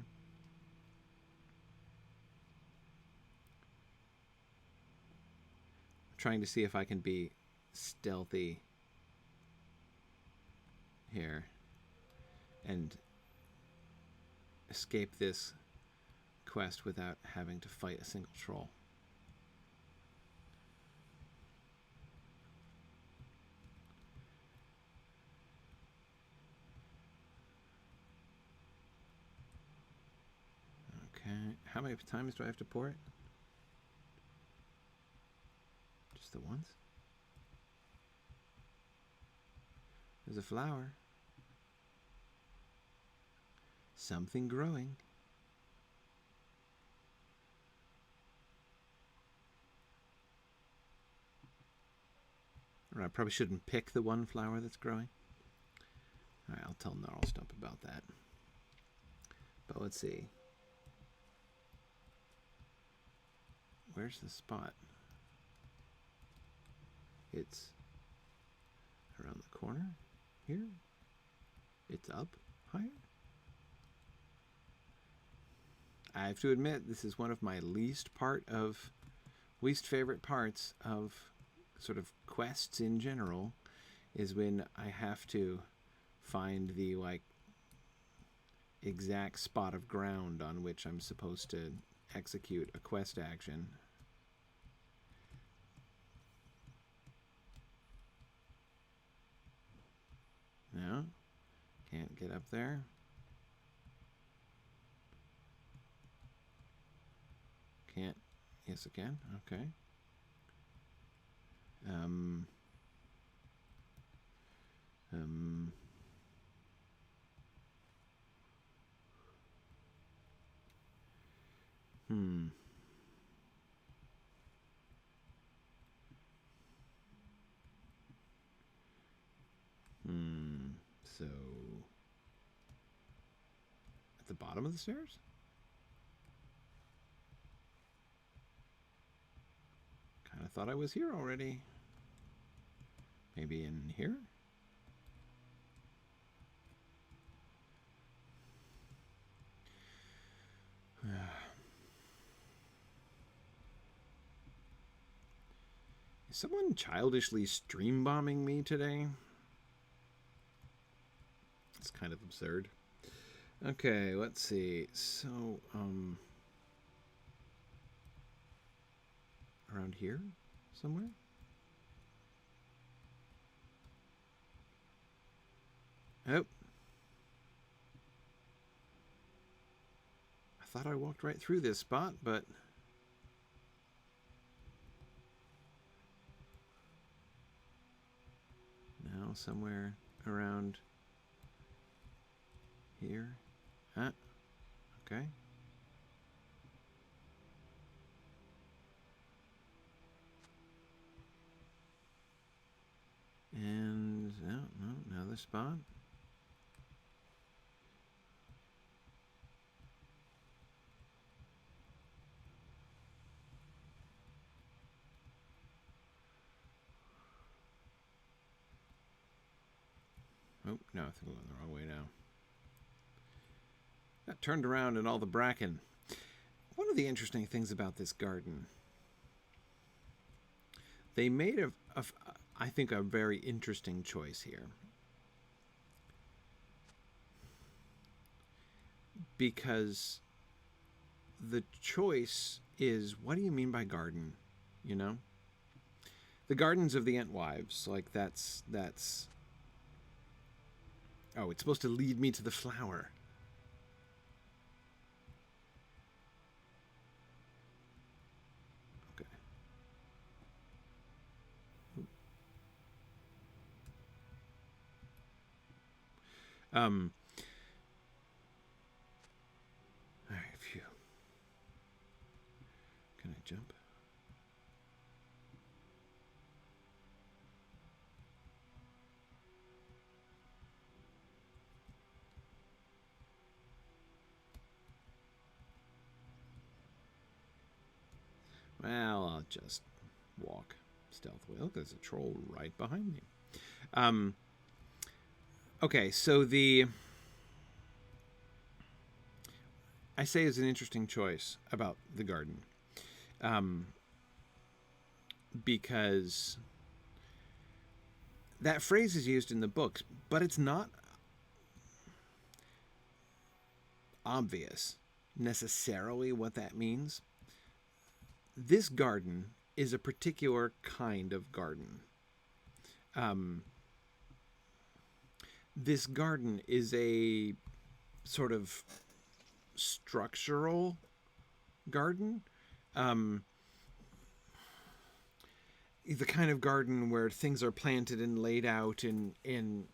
Trying to see if I can be stealthy here and escape this quest without having to fight a single troll. Okay, how many times do I have to pour it? Just the once? There's a flower. Something growing. Or I probably shouldn't pick the one flower that's growing. Alright, I'll tell Gnarlstump about that. But let's see. Where's the spot? It's around the corner here. It's up higher. I have to admit, this is one of my least favorite parts of sort of quests in general, is when I have to find the like exact spot of ground on which I'm supposed to execute a quest action. No, can't get up there. Can't. Yes, I can. Okay. So, at the bottom of the stairs? Kind of thought I was here already. Maybe in here? Is someone childishly stream bombing me today? It's kind of absurd. Okay, let's see. So, around here somewhere? Oh. I thought I walked right through this spot, but now somewhere around here. Ah, okay. And no, another spot. Oh, no, I think I'm going the wrong way now. Got turned around in all the bracken. One of the interesting things about this garden, they made I think, a very interesting choice here. Because the choice is, what do you mean by garden? You know? The gardens of the Entwives, like that's oh, it's supposed to lead me to the flower. Okay. All right, phew. Can I jump? Well, I'll just walk stealthily. Look, there's a troll right behind me. Okay, so I say is an interesting choice about the garden. Because that phrase is used in the books, but it's not obvious necessarily what that means. This garden is a particular kind of garden. This garden is a sort of structural garden. The kind of garden where things are planted and laid out in an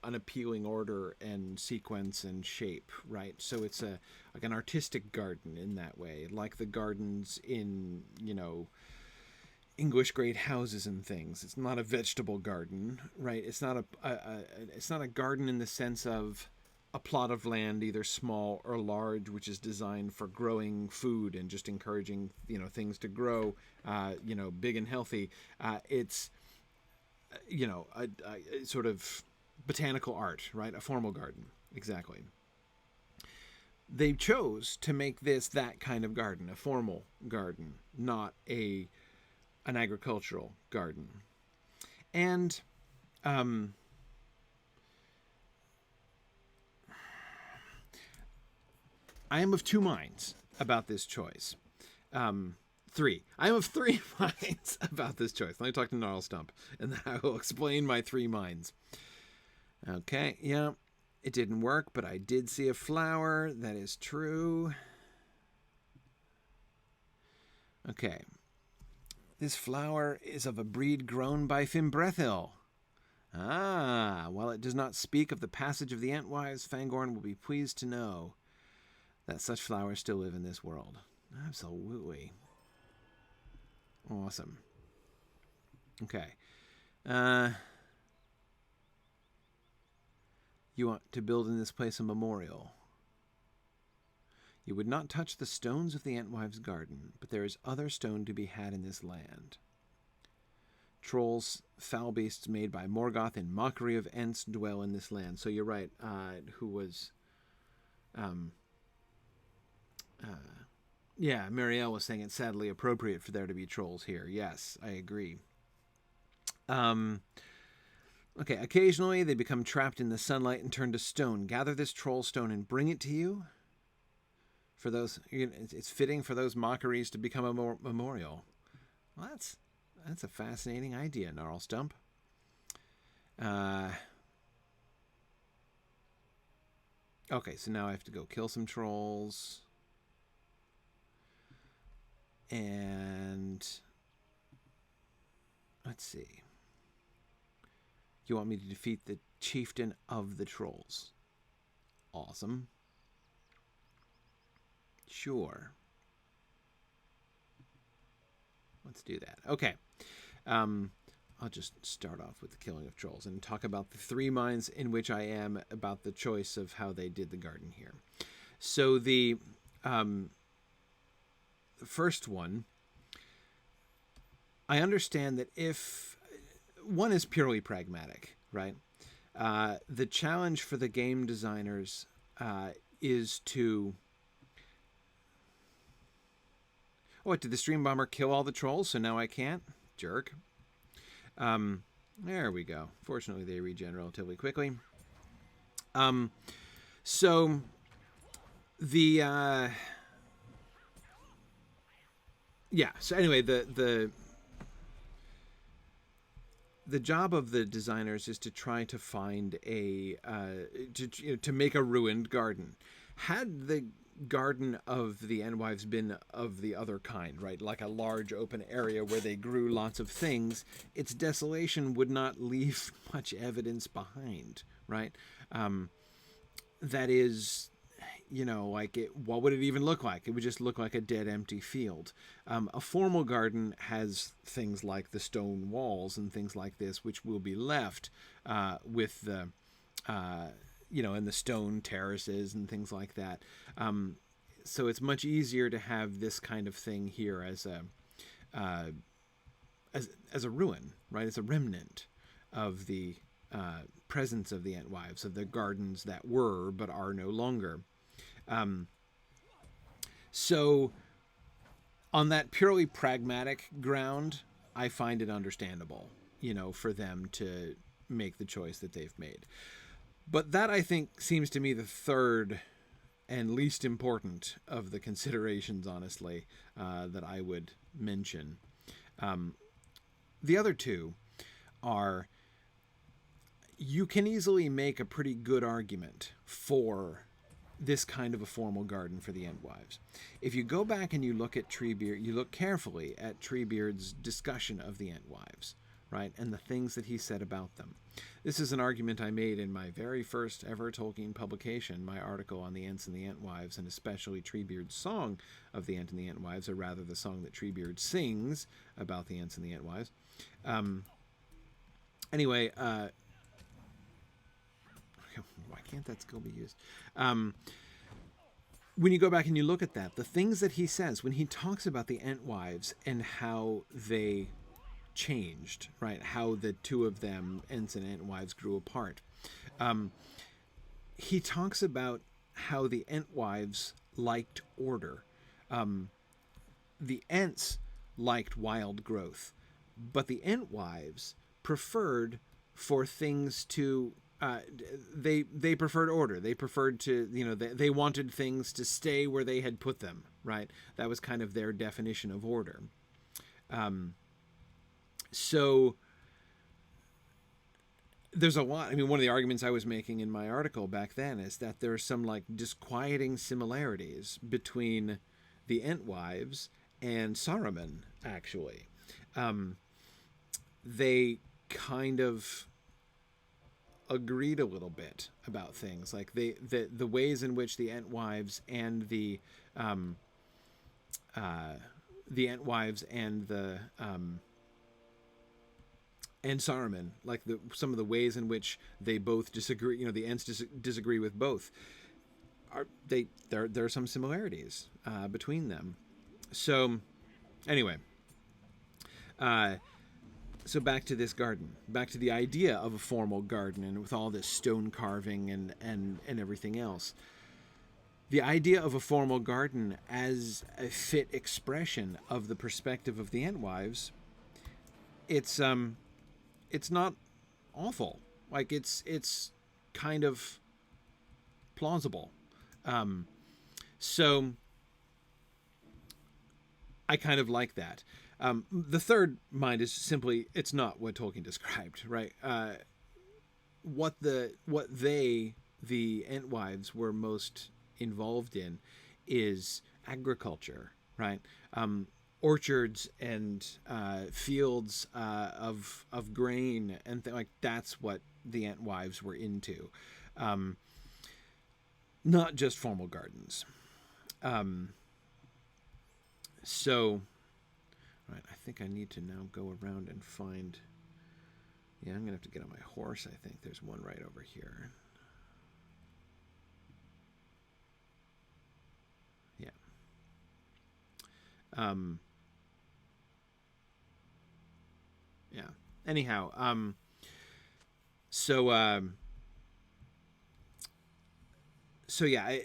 appealing order and sequence and shape, right? So it's like an artistic garden in that way, like the gardens in English great houses and things. It's not a vegetable garden, right? It's not a garden in the sense of a plot of land, either small or large, which is designed for growing food and just encouraging things to grow, big and healthy. It's a sort of botanical art, right? A formal garden, exactly. They chose to make this that kind of garden, a formal garden, not an agricultural garden. And I am of two minds about this choice. Three. I am of three minds about this choice. Let me talk to Gnarl Stump, and then I will explain my three minds. Okay, yeah, it didn't work, but I did see a flower. That is true. Okay. This flower is of a breed grown by Fimbrethil. While it does not speak of the passage of the Entwives, Fangorn will be pleased to know that such flowers still live in this world. Absolutely. Awesome. Okay. You want to build in this place a memorial. You would not touch the stones of the Entwives' garden, but there is other stone to be had in this land. Trolls, foul beasts made by Morgoth in mockery of Ents dwell in this land. So you're right. Who was... Marielle was saying it's sadly appropriate for there to be trolls here. Yes, I agree. Okay, occasionally they become trapped in the sunlight and turn to stone. Gather this troll stone and bring it to you. For those, it's fitting for those mockeries to become a memorial. Well, that's a fascinating idea, Gnarl Stump. Okay, so now I have to go kill some trolls. And let's see. You want me to defeat the chieftain of the trolls? Awesome. Sure. Let's do that. Okay. I'll just start off with the killing of trolls and talk about the three minds in which I am about the choice of how they did the garden here. So the first one, I understand that if one is purely pragmatic, right? The challenge for the game designers is to... What, did the Stream Bomber kill all the trolls, so now I can't? Jerk. There we go. Fortunately, they regen relatively quickly. So the... so anyway, the job of the designers is to try to find to make a ruined garden. Had the garden of the Entwives been of the other kind, right, like a large open area where they grew lots of things, its desolation would not leave much evidence behind, right? That is, what would it even look like? It would just look like a dead, empty field. A formal garden has things like the stone walls and things like this, which will be left with the, and the stone terraces and things like that. So it's much easier to have this kind of thing here as a ruin, right? As a remnant of the presence of the Entwives, of the gardens that were but are no longer. So on that purely pragmatic ground, I find it understandable, for them to make the choice that they've made. But that, I think, seems to me the third and least important of the considerations, honestly, that I would mention. The other two are, you can easily make a pretty good argument for this kind of a formal garden for the Entwives. If you go back and you look at Treebeard, you look carefully at Treebeard's discussion of the Entwives, right, and the things that he said about them. This is an argument I made in my very first ever Tolkien publication, my article on the Ents and the Entwives, and especially Treebeard's song of the Ent and the Entwives, or rather the song that Treebeard sings about the Ents and the Entwives. Anyway, why can't that skill be used? When you go back and you look at that, the things that he says, when he talks about the Entwives and how they changed, right? How the two of them, Ents and Entwives, grew apart. He talks about how the Entwives liked order. The Ents liked wild growth, but the Entwives preferred for things to they preferred order. They preferred to, they wanted things to stay where they had put them, right? That was kind of their definition of order. So there's a lot. I mean, one of the arguments I was making in my article back then is that there are some like disquieting similarities between the Entwives and Saruman, actually. They kind of agreed a little bit about things, like the ways in which the Entwives and the Entwives and the and Saruman, like some of the ways in which they both disagree, the Ents disagree with both, there are some similarities between them. So anyway, so back to this garden, back to the idea of a formal garden, and with all this stone carving and everything else. The idea of a formal garden as a fit expression of the perspective of the Entwives, it's not awful. Like, it's kind of plausible. So I kind of like that. The third mind is simply, it's not what Tolkien described, right? What the Entwives were most involved in is agriculture, right? Orchards and fields of grain and like that's what the Entwives were into, not just formal gardens. So, right, I think I need to now go around and find. Yeah, I'm gonna have to get on my horse. I think there's one right over here. Yeah. Yeah. Anyhow, so yeah,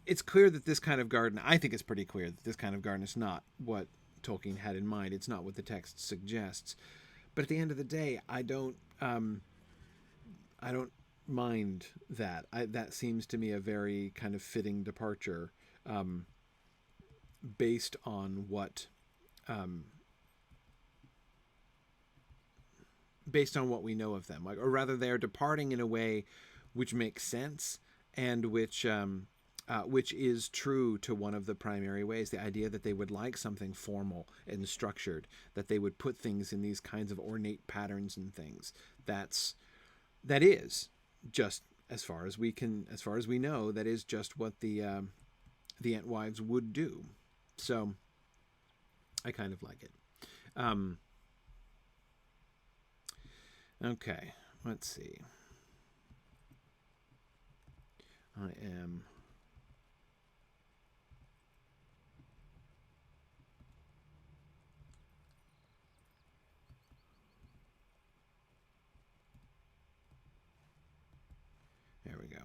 it's clear that this kind of garden, I think it's pretty clear that this kind of garden is not what Tolkien had in mind. It's not what the text suggests. But at the end of the day, I don't mind that. That seems to me a very kind of fitting departure, based on what we know of them. Like, or rather, they are departing in a way which makes sense and which is true to one of the primary ways, the idea that they would like something formal and structured, that they would put things in these kinds of ornate patterns and things. That is just, as far as we know, that is just what the Entwives would do. So I kind of like it. Okay, let's see. I am... There we go.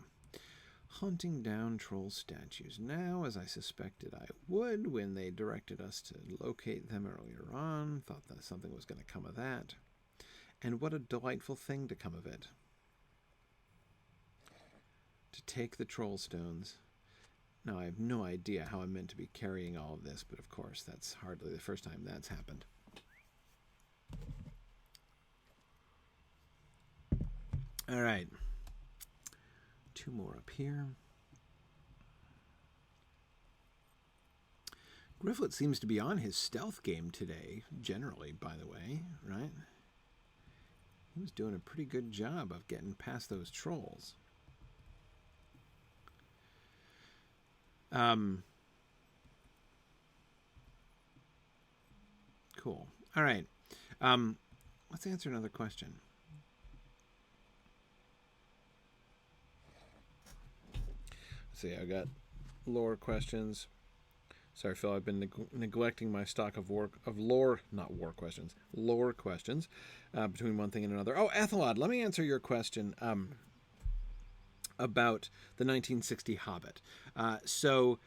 Hunting down troll statues. Now, as I suspected I would when they directed us to locate them earlier on. Thought that something was going to come of that. And what a delightful thing to come of it. To take the troll stones. Now, I have no idea how I'm meant to be carrying all of this, but of course, that's hardly the first time that's happened. All right. 2 more up here. Gryfflet seems to be on his stealth game today, generally, by the way, right? He was doing a pretty good job of getting past those trolls. Cool. All right. Let's answer another question. Let's see, I got lore questions. Sorry, Phil, I've been neglecting my stock of lore questions between one thing and another. Oh, Ethelod, let me answer your question about the 1960 Hobbit. So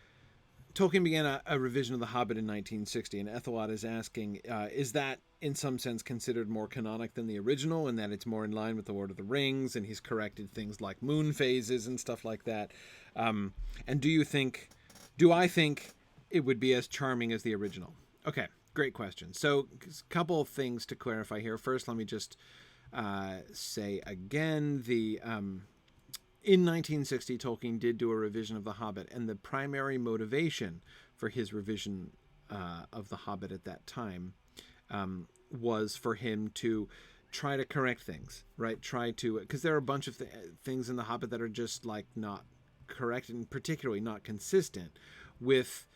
Tolkien began a revision of the Hobbit in 1960, and Ethelod is asking, is that in some sense considered more canonic than the original, and that it's more in line with the Lord of the Rings, and he's corrected things like moon phases and stuff like that. And do I think it would be as charming as the original? Okay, great question. So a couple of things to clarify here. First, let me just say again, in 1960, Tolkien did do a revision of The Hobbit, and the primary motivation for his revision of The Hobbit at that time was for him to try to correct things, right? Because there are a bunch of things in The Hobbit that are just like not correct, and particularly not consistent with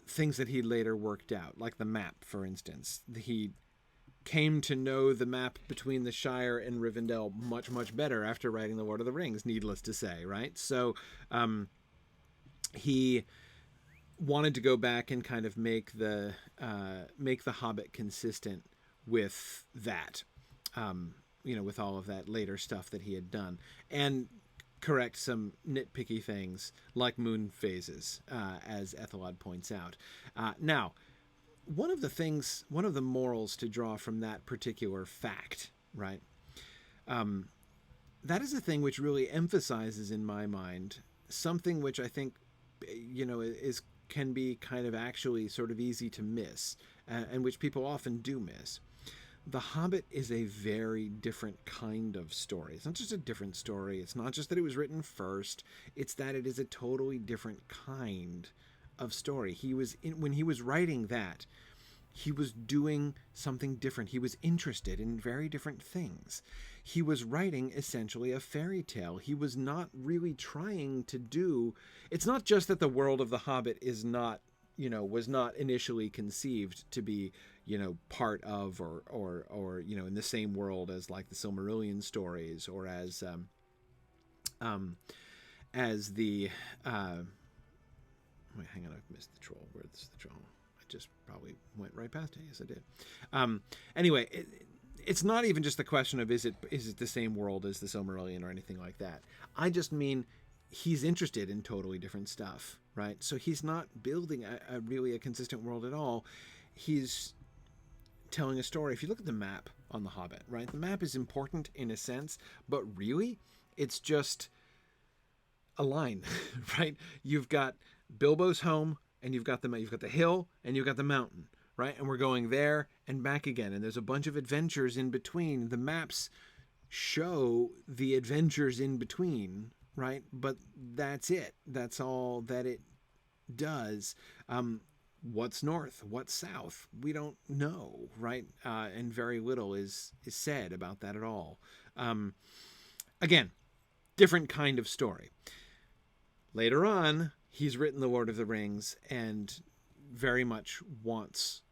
things that he later worked out, like the map, for instance. He came to know the map between the Shire and Rivendell much, much better after writing The Lord of the Rings, needless to say, right? So he wanted to go back and kind of make the Hobbit consistent with that, with all of that later stuff that he had done, and correct some nitpicky things like moon phases, as Ethelod points out. Now, one of the morals to draw from that particular fact, right? That is a thing which really emphasizes in my mind something which I think, can be kind of actually sort of easy to miss, and which people often do miss. The Hobbit is a very different kind of story. It's not just a different story. It's not just that it was written first. It's that it is a totally different kind of story. When he was writing that, he was doing something different. He was interested in very different things. He was writing essentially a fairy tale. He was not really trying to do... It's not just that the world of The Hobbit is not, was not initially conceived to be, part of or in the same world as like the Silmarillion stories, or as the... Wait, hang on, I've missed the troll. Where's the troll? I just probably went right past it. Yes, I did. Anyway, it's not even just the question of is it the same world as the Silmarillion or anything like that. I just mean he's interested in totally different stuff, right? So he's not building a really consistent world at all. He's telling a story. If you look at the map on The Hobbit, right? The map is important in a sense, but really it's just a line, right? You've got Bilbo's home, and you've got the hill, and you've got the mountain, right? And we're going there and back again, and there's a bunch of adventures in between. The maps show the adventures in between, right? But that's it. That's all that it does. What's north? What's south? We don't know, right? And very little is said about that at all. Again, different kind of story. Later on, he's written The Lord of the Rings and very much wants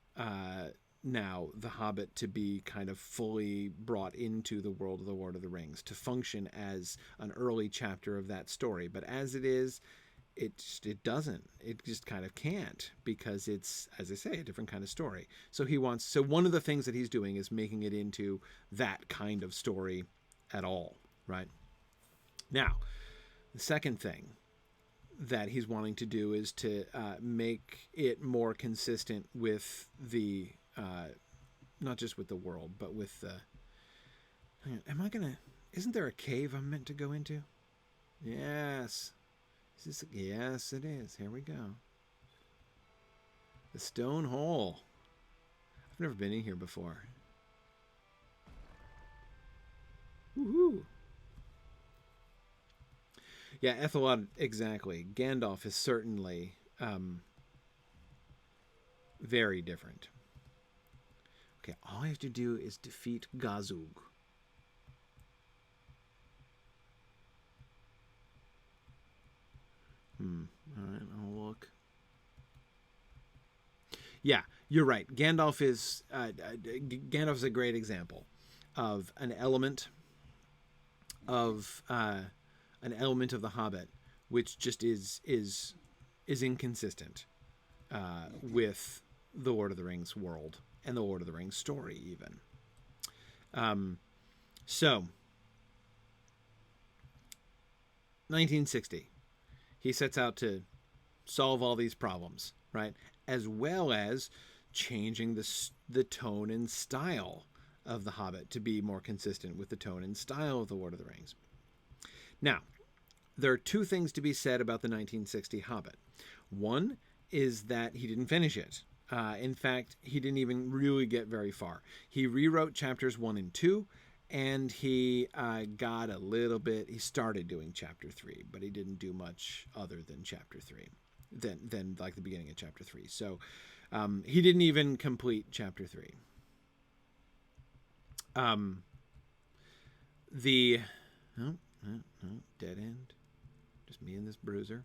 now The Hobbit to be kind of fully brought into the world of The Lord of the Rings, to function as an early chapter of that story. But as it is, it doesn't. It just kind of can't, because it's, as I say, a different kind of story. So one of the things that he's doing is making it into that kind of story at all, right? Now, the second thing that he's wanting to do is to make it more consistent with the not just with the world, but with the. Isn't there a cave I'm meant to go into? Yes. Yes, it is. Here we go. The stone hole. I've never been in here before. Woohoo! Yeah, Ethelwald, exactly. Gandalf is certainly very different. Okay, all I have to do is defeat Gazug. Alright, I'll look. Yeah, you're right. Gandalf is a great example of an element of the Hobbit which just is inconsistent with the Lord of the Rings world and the Lord of the Rings story even. So 1960, he sets out to solve all these problems, right? As well as changing the tone and style of The Hobbit to be more consistent with the tone and style of The Lord of the Rings. Now, there are two things to be said about the 1960 Hobbit. One is that he didn't finish it. In fact, he didn't even really get very far. He rewrote chapters 1 and 2, and he got a little bit. He started doing chapter 3, but he didn't do much other than chapter 3, than like the beginning of chapter 3. So he didn't even complete chapter 3. Dead end. Just me and this bruiser.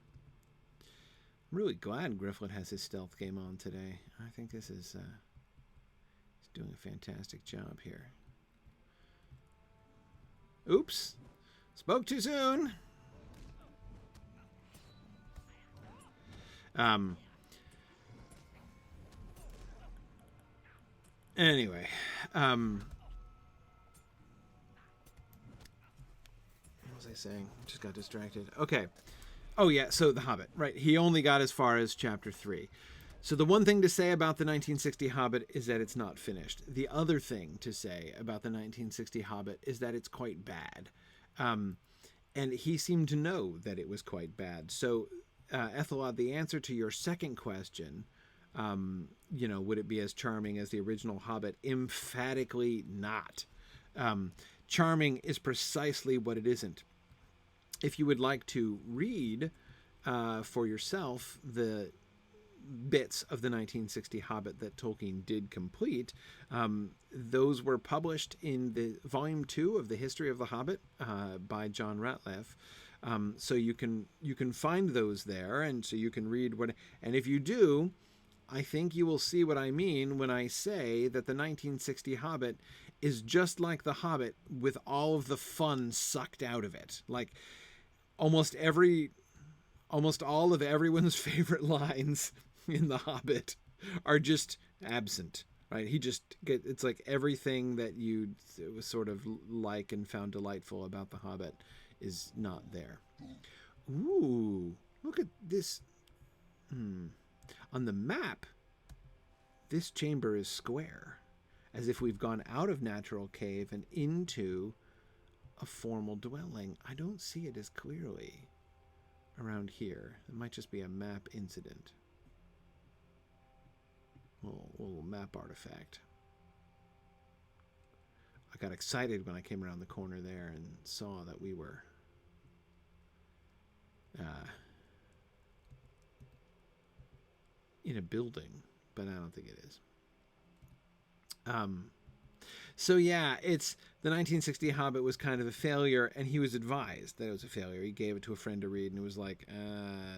I'm really glad Gryfflet has his stealth game on today. I think this is he's doing a fantastic job here. Oops. Spoke too soon. Anyway, what was I saying? Just got distracted. Okay. Oh, yeah, so The Hobbit, right. He only got as far as chapter 3. So the one thing to say about the 1960 Hobbit is that it's not finished. The other thing to say about the 1960 Hobbit is that it's quite bad. And he seemed to know that it was quite bad. So, Ethelwald, the answer to your second question, would it be as charming as the original Hobbit? Emphatically not. Charming is precisely what it isn't. If you would like to read for yourself the bits of the 1960 Hobbit that Tolkien did complete, those were published in the volume 2 of the History of the Hobbit by John Ratliff. So you can find those there, and so you can read what. And if you do, I think you will see what I mean when I say that the 1960 Hobbit is just like The Hobbit with all of the fun sucked out of it. Like almost all of everyone's favorite lines in The Hobbit are just absent, right? It's like everything that you sort of like and found delightful about The Hobbit is not there. Ooh, look at this. On the map, this chamber is square, as if we've gone out of Natural Cave and into a formal dwelling. I don't see it as clearly around here. It might just be a map incident. Little map artifact. I got excited when I came around the corner there and saw that we were in a building, but I don't think it is. So yeah, it's the 1960 Hobbit was kind of a failure, and he was advised that it was a failure. He gave it to a friend to read, and it was like,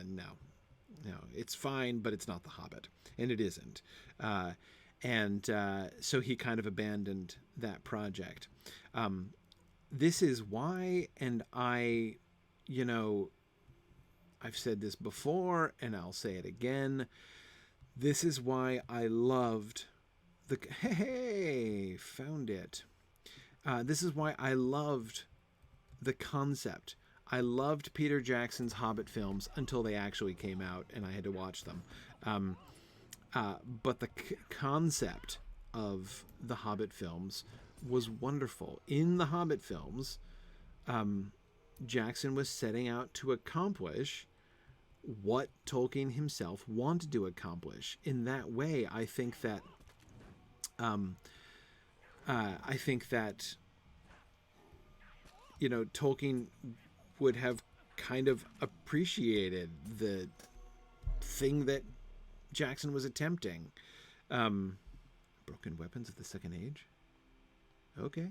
no, it's fine, but it's not The Hobbit, and it isn't. So he kind of abandoned that project. This is why, and I've said this before, and I'll say it again. This is why I loved found it. This is why I loved the concept. I loved Peter Jackson's Hobbit films until they actually came out and I had to watch them. But the concept of the Hobbit films was wonderful. In the Hobbit films, Jackson was setting out to accomplish what Tolkien himself wanted to accomplish. In that way, I think that Tolkien would have kind of appreciated the thing that Jackson was attempting. Broken weapons of the Second Age? Okay.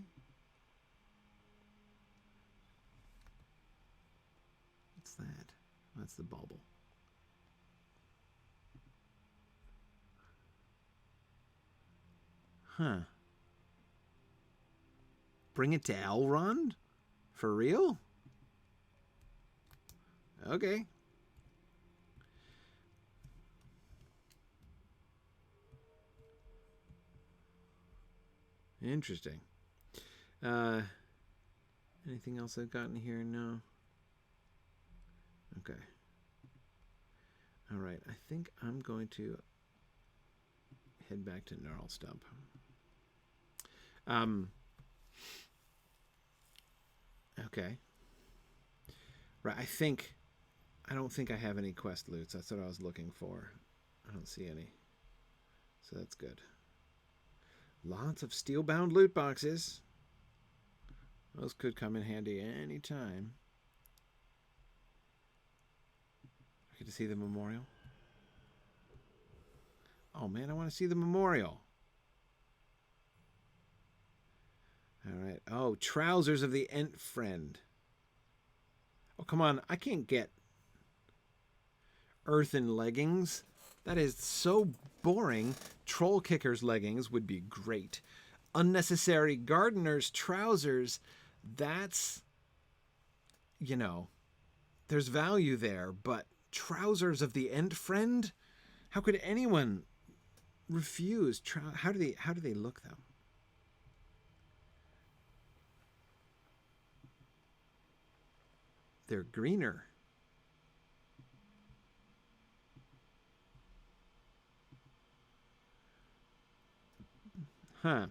What's that? That's the bauble. Huh. Bring it to Elrond? For real? Okay. Interesting. Anything else I've gotten here? No. Okay. All right. I think I'm going to head back to Gnarlstump. Okay. Right. I don't think I have any quest loots. That's what I was looking for. I don't see any. So that's good. Lots of steel-bound loot boxes. Those could come in handy any time. I get to see the memorial. Oh man, I want to see the memorial. All right. Oh, trousers of the Entfriend. Oh, come on. I can't get earthen leggings. That is so boring. Troll Kicker's leggings would be great. Unnecessary gardener's trousers. That's, there's value there. But trousers of the Entfriend? How could anyone refuse? How do they look, though? They're greener. Huh.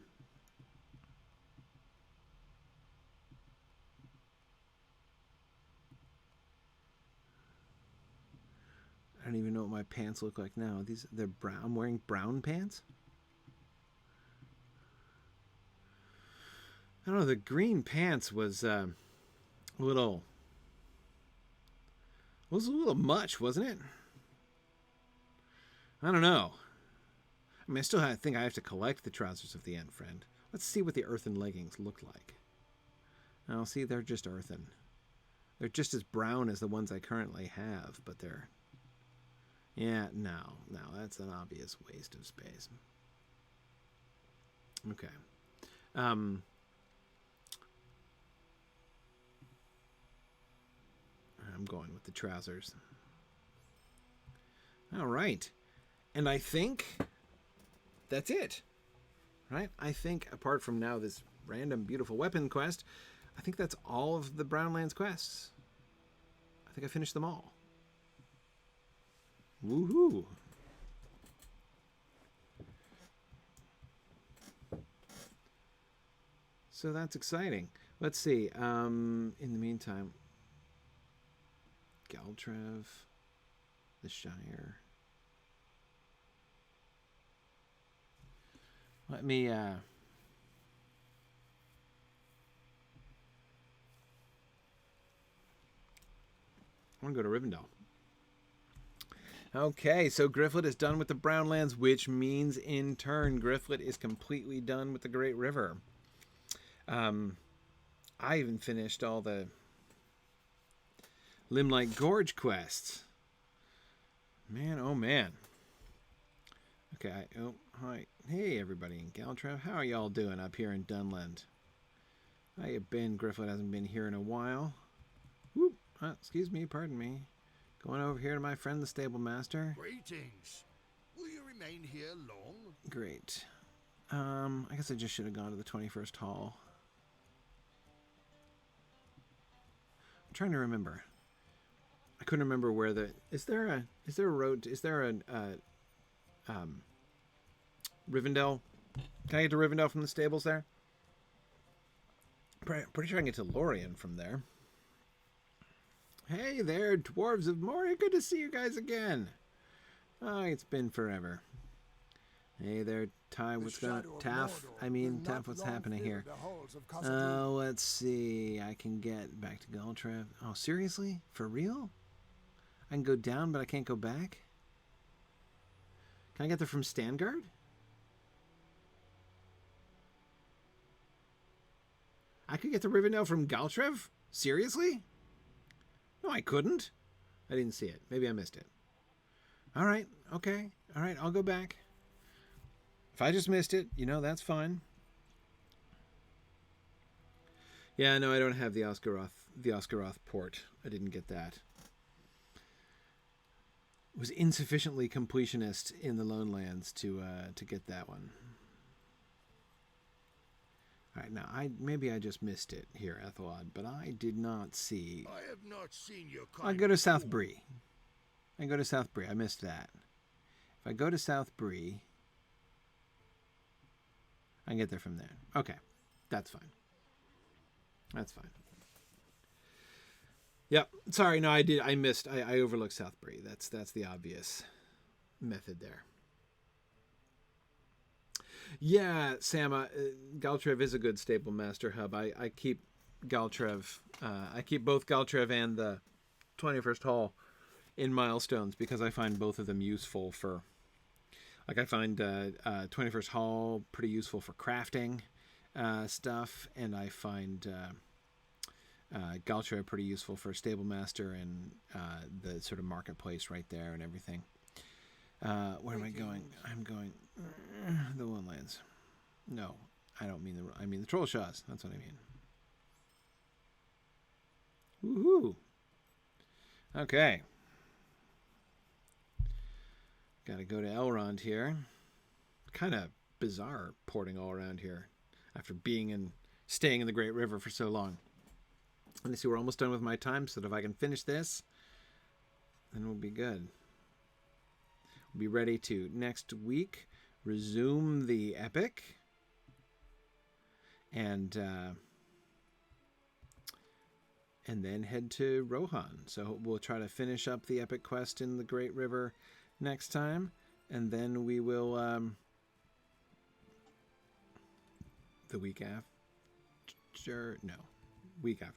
I don't even know what my pants look like now. They're brown. I'm wearing brown pants? I don't know. The green pants was a little much, wasn't it? I don't know. I mean, I still think I have to collect the trousers of the Entfriend. Let's see what the earthen leggings look like. Oh, see, they're just earthen. They're just as brown as the ones I currently have, but they're... Yeah, no, that's an obvious waste of space. Okay. I'm going with the trousers. All right. And I think that's it. Right? I think, apart from now this random beautiful weapon quest, I think that's all of the Brownlands quests. I think I finished them all. Woohoo! So that's exciting. Let's see. In the meantime, Galtrev, the Shire. Let me I want to go to Rivendell. Okay, so Gryfflet is done with the Brownlands, which means in turn Gryfflet is completely done with the Great River. I even finished all the Limelight Gorge quests. Man, oh man. Okay, oh, hi. Hey everybody in Galtrev. How are y'all doing up here in Dunland? How you been? Gryfflet hasn't been here in a while. Whoop. Excuse me, pardon me. Going over here to my friend the stable master. Greetings. Will you remain here long? Great. I guess I just should have gone to the 21st Hall. I'm trying to remember. I couldn't remember where the... Is there a road... Is there a... Rivendell? Can I get to Rivendell from the stables there? Pretty sure I can get to Lorien from there. Hey there, Dwarves of Moria. Good to see you guys again. Oh, it's been forever. Hey there, Ty. What's going on? Taff. Taff, what's happening here? Oh, let's see. I can get back to Galtrev. Oh, seriously? For real? I can go down, but I can't go back? Can I get there from Stangard? I could get to Rivendell from Galtrev? Seriously? No, I couldn't. I didn't see it. Maybe I missed it. All right. Okay. All right. I'll go back. If I just missed it, that's fine. Yeah, no, I don't have the Oscaroth port. I didn't get that. Was insufficiently completionist in the Lone Lands to get that one. All right, now maybe I just missed it here, Ethelod, but I did not see. I have not seen your kind. I'll go to South Bree. I missed that. If I go to South Bree, I can get there from there. Okay, that's fine. That's fine. Yep. Sorry, no, I missed. I overlooked South Bree. That's the obvious method there. Yeah, Sam, Galtrev is a good stable master hub. I keep Galtrev. I keep both Galtrev and the 21st Hall in milestones because I find both of them useful for. Like I find 21st Hall pretty useful for crafting stuff, and I find Galtrev pretty useful for stable master and the sort of marketplace right there and everything. Where am I going? I'm going the Lone Lands. No, I don't mean I mean the Troll Shaws. That's what I mean. Woohoo! Okay. Got to go to Elrond here. Kind of bizarre porting all around here after staying in the Great River for so long. Let me see. We're almost done with my time, so that if I can finish this, then we'll be good. Be ready to next week resume the epic and then head to Rohan. So we'll try to finish up the epic quest in the Great River next time, and then we will the week after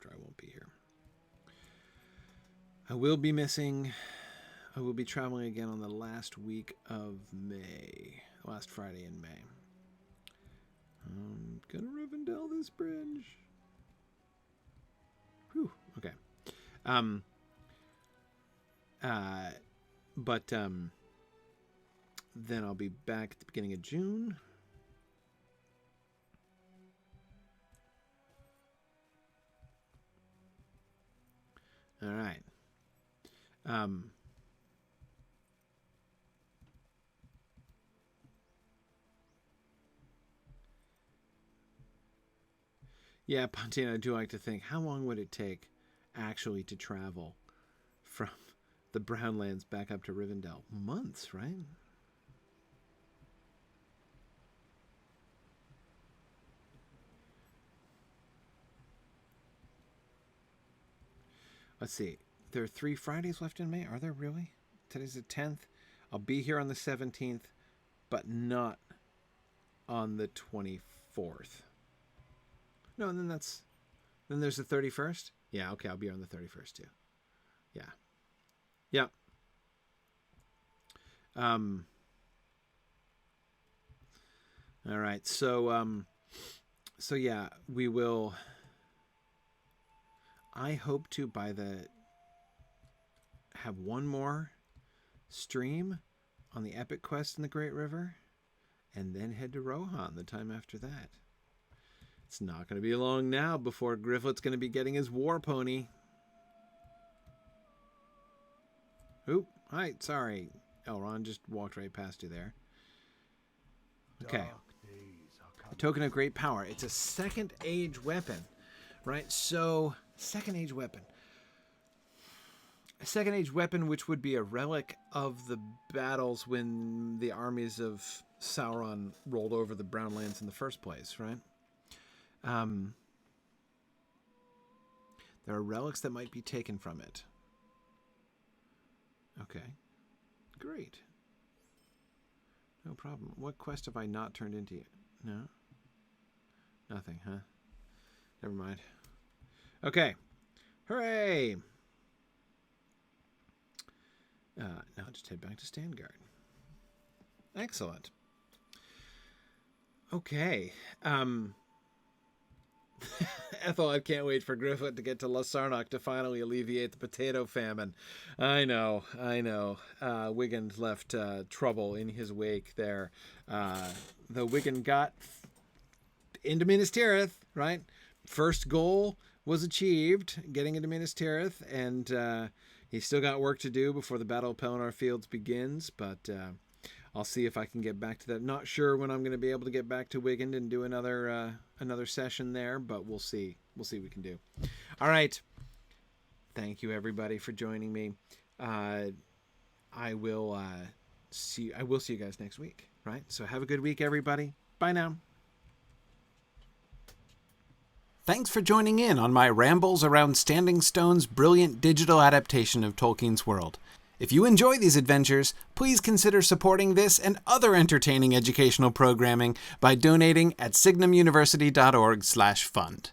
I won't be here. I will be traveling again on the last week of May. Last Friday in May. I'm gonna Rivendell this bridge. Whew, okay. But then I'll be back at the beginning of June. All right. Yeah, Pontina, I do like to think, how long would it take actually to travel from the Brownlands back up to Rivendell? Months, right? Let's see. There are 3 Fridays left in May. Are there really? Today's the 10th. I'll be here on the 17th, but not on the 24th. No, and then there's the 31st. Yeah, okay, I'll be here on the 31st too. Yeah. Yeah. All right. So yeah, we will. I hope to have one more stream on the epic quest in the Great River, and then head to Rohan the time after that. It's not going to be long now before Gryfflet's going to be getting his war pony. Oop, hi, sorry, Elrond, just walked right past you there. Okay. A token of great power. It's a second age weapon, right? So, second age weapon. A Second Age weapon which would be a relic of the battles when the armies of Sauron rolled over the Brownlands in the first place, right? There are relics that might be taken from it. Okay. Great. No problem. What quest have I not turned into yet? No? Nothing, huh? Never mind. Okay. Hooray! Now just head back to Standguard. Excellent. Okay. Ethel, I can't wait for Gryfflet to get to Lasarnoch to finally alleviate the potato famine. I know. Wigan left trouble in his wake there. Though Wigan got into Minas Tirith, right? First goal was achieved, getting into Minas Tirith, and he's still got work to do before the Battle of Pelennor Fields begins, but I'll see if I can get back to that. Not sure when I'm going to be able to get back to Wigan and do another session there, but we'll see. We'll see what we can do. All right. Thank you, everybody, for joining me. I will see you guys next week, right? So have a good week, everybody. Bye now. Thanks for joining in on my rambles around Standing Stone's brilliant digital adaptation of Tolkien's world. If you enjoy these adventures, please consider supporting this and other entertaining educational programming by donating at signumuniversity.org/fund.